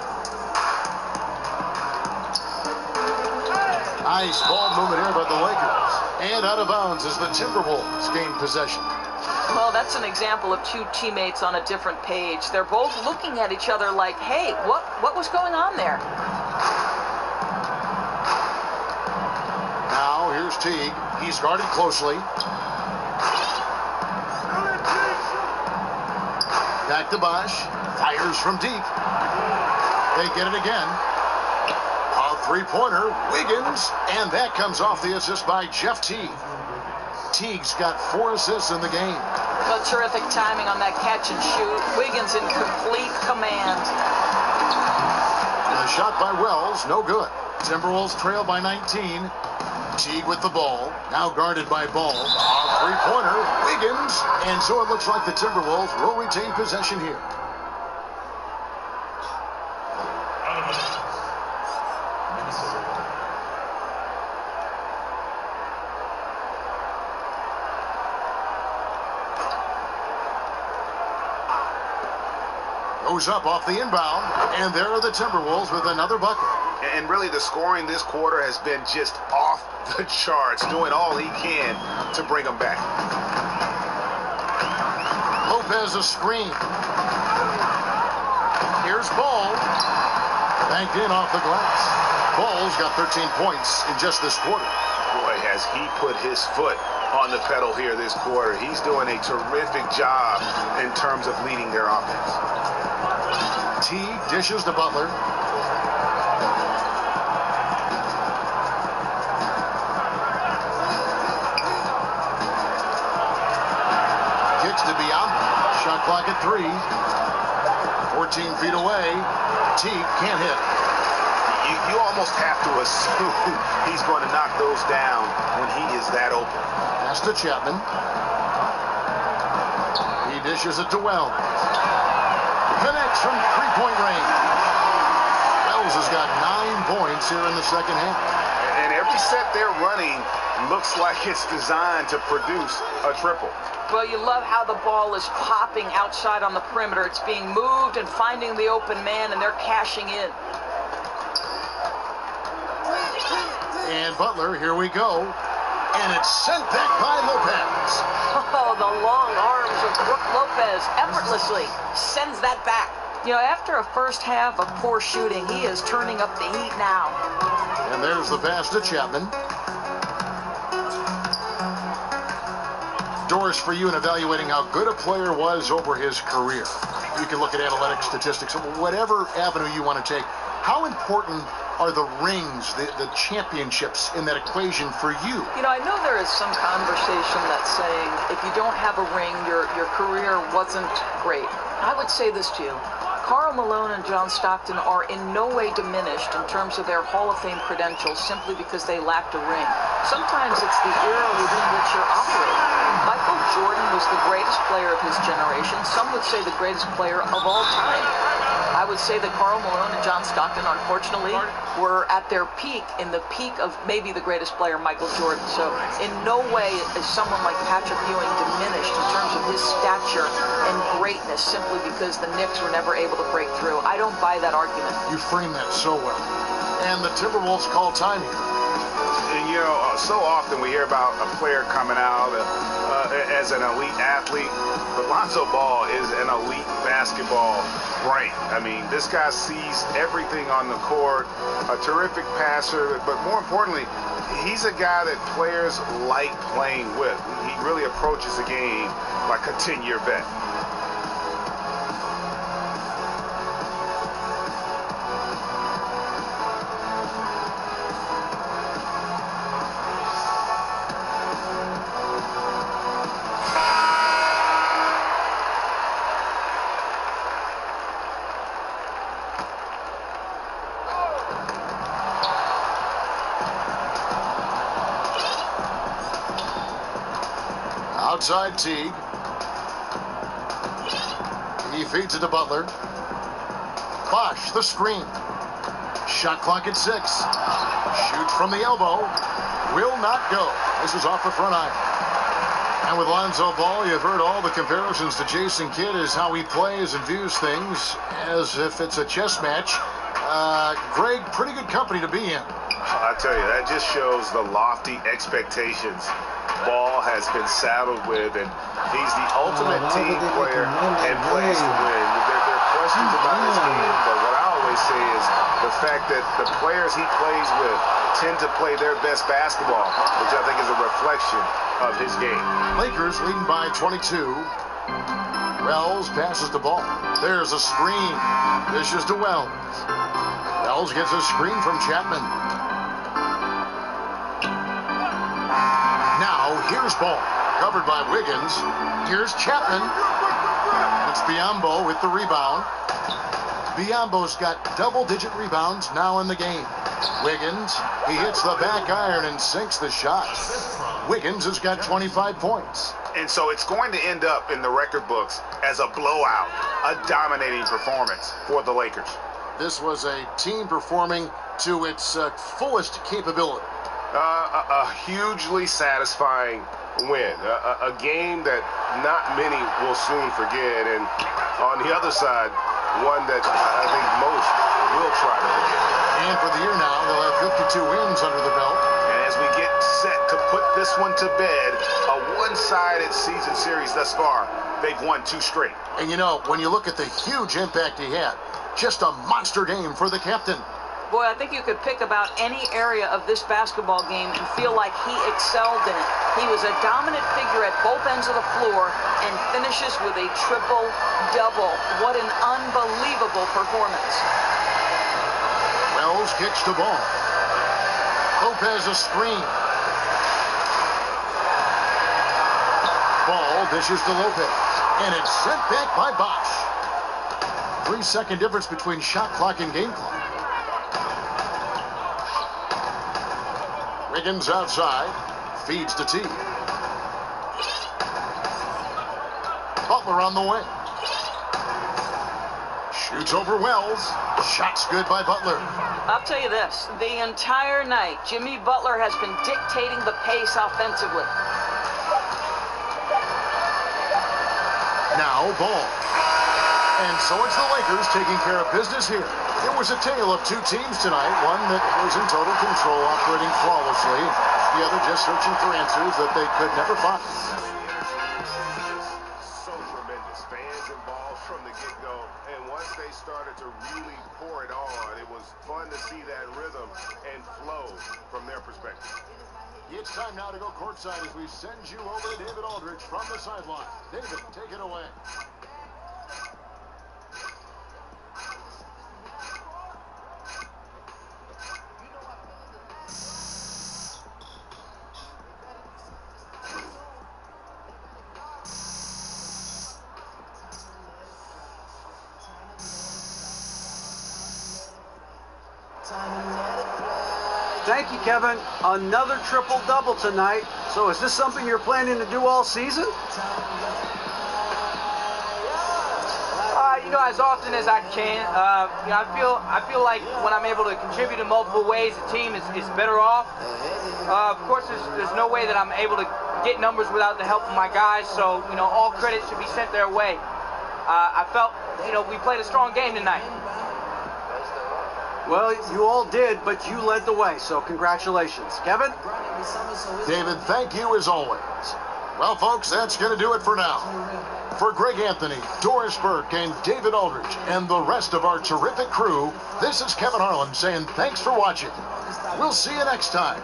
Nice ball movement here by the Lakers. And out of bounds is the Timberwolves gain possession. Well, that's an example of two teammates on a different page. They're both looking at each other like, hey, what was going on there? Now, here's Teague. He's guarded closely. Back to Bosch. Fires from deep. They get it again. A three-pointer. Wiggins. And that comes off the assist by Jeff Teague. Teague's got 4 assists in the game. Well, terrific timing on that catch and shoot. Wiggins in complete command. And a shot by Wells, no good. Timberwolves trail by 19. Teague with the ball, now guarded by Ball. A three-pointer, Wiggins. And so it looks like the Timberwolves will retain possession here. Goes up off the inbound, and there are the Timberwolves with another bucket. And really, the scoring this quarter has been just off the charts, doing all he can to bring them back. Lopez a screen. Here's Ball. Banked in off the glass. Ball's got 13 points in just this quarter. Boy, has he put his foot on the pedal here this quarter. He's doing a terrific job in terms of leading their offense. Teague dishes to Butler. Kicks to Biombo. Shot clock at 3. 14 feet away. Teague can't hit. You almost have to assume he's going to knock those down when he is that open. Pass to Chapman. He dishes it to Wells. Connects from three-point range. Wells has got 9 points here in the second half. And every set they're running looks like it's designed to produce a triple. Well, you love how the ball is popping outside on the perimeter. It's being moved and finding the open man, and they're cashing in. And Butler, here we go. And it's sent back by Lopez. Oh, the long arms of Brook Lopez effortlessly sends that back. You know, after a first half of poor shooting, he is turning up the heat now. And there's the pass to Chapman. Doris, for you in evaluating how good a player was over his career, you can look at analytics, statistics, whatever avenue you want to take. How important are the rings, the championships in that equation for you? You know, I know there is some conversation that's saying if you don't have a ring, your career wasn't great. I would say this to you. Karl Malone and John Stockton are in no way diminished in terms of their Hall of Fame credentials simply because they lacked a ring. Sometimes it's the era within which you're operating. Michael Jordan was the greatest player of his generation. Some would say the greatest player of all time. I would say that Karl Malone and John Stockton, unfortunately, were at their peak, in the peak of maybe the greatest player, Michael Jordan. So in no way is someone like Patrick Ewing diminished in terms of his stature and greatness simply because the Knicks were never able to break through. I don't buy that argument. You frame that so well. And the Timberwolves call time here. And, you know, so often we hear about a player coming out as an elite athlete, but Lonzo Ball is an elite basketball brain. I mean, this guy sees everything on the court, a terrific passer, but more importantly, he's a guy that players like playing with. He really approaches the game like a 10-year vet. Outside Teague. He feeds it to Butler. Bosh, the screen. Shot clock at 6. Shoots from the elbow. Will not go. This is off the front iron. And with Lonzo Ball, you've heard all the comparisons to Jason Kidd as how he plays and views things as if it's a chess match. Greg, pretty good company to be in. I tell you, that just shows the lofty expectations Ball has been saddled with, and he's the ultimate team player and plays to win. There are questions about his game, but what I always say is the fact that the players he plays with tend to play their best basketball, which I think is a reflection of his game. Lakers leading by 22. Wells passes the ball. There's a screen. Dishes to Wells. Wells gets a screen from Chapman. Now, here's Ball. Covered by Wiggins. Here's Chapman. It's Biombo with the rebound. Biombo's got double-digit rebounds now in the game. Wiggins, he hits the back iron and sinks the shot. Wiggins has got 25 points. And so it's going to end up in the record books as a blowout, a dominating performance for the Lakers. This was a team performing to its fullest capability. A hugely satisfying win. A game that not many will soon forget. And on the other side, one that I think most will try to forget. And for the year now, they'll have 52 wins under the belt. And as we get set to put this one to bed, a one-sided season series thus far, they've won 2 straight. And you know, when you look at the huge impact he had, just a monster game for the captain. Boy, I think you could pick about any area of this basketball game and feel like he excelled in it. He was a dominant figure at both ends of the floor and finishes with a triple-double. What an unbelievable performance. Wells kicks the ball. Lopez a screen. Ball dishes to Lopez. And it's sent back by Bosch. 3-second difference between shot clock and game clock. Wiggins outside. Feeds to T. Butler on the way. Shoots over Wells. Shot's good by Butler. I'll tell you this. The entire night, Jimmy Butler has been dictating the pace offensively. Now ball. And so it's the Lakers taking care of business here. It was a tale of two teams tonight. One that was in total control, operating flawlessly. The other just searching for answers that they could never find. So tremendous. Fans involved from the get-go. And once they started to really pour it on, it was fun to see that rhythm and flow from their perspective. It's time now to go courtside as we send you over to David Aldridge from the sideline. David, take it away. Thank you, Kevin. Another triple-double tonight. So is this something you're planning to do all season? As often as I can. I feel like when I'm able to contribute in multiple ways, the team is better off. Of course, there's no way that I'm able to get numbers without the help of my guys. So, all credit should be sent their way. I felt, we played a strong game tonight. Well, you all did, but you led the way, so congratulations. Kevin? David, thank you as always. Well, folks, that's going to do it for now. For Greg Anthony, Doris Burke, and David Aldridge, and the rest of our terrific crew, this is Kevin Harlan saying thanks for watching. We'll see you next time.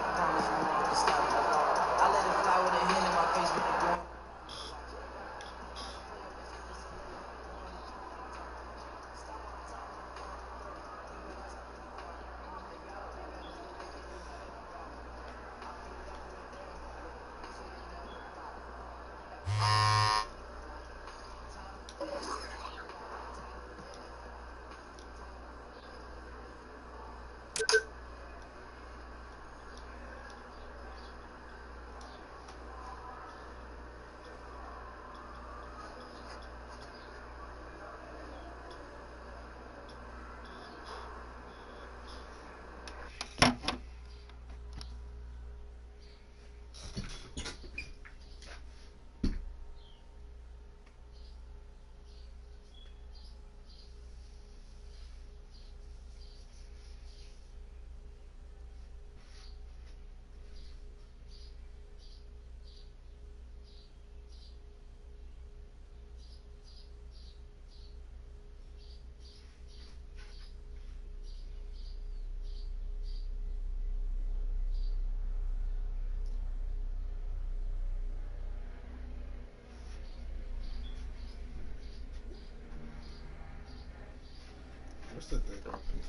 What's the third offense?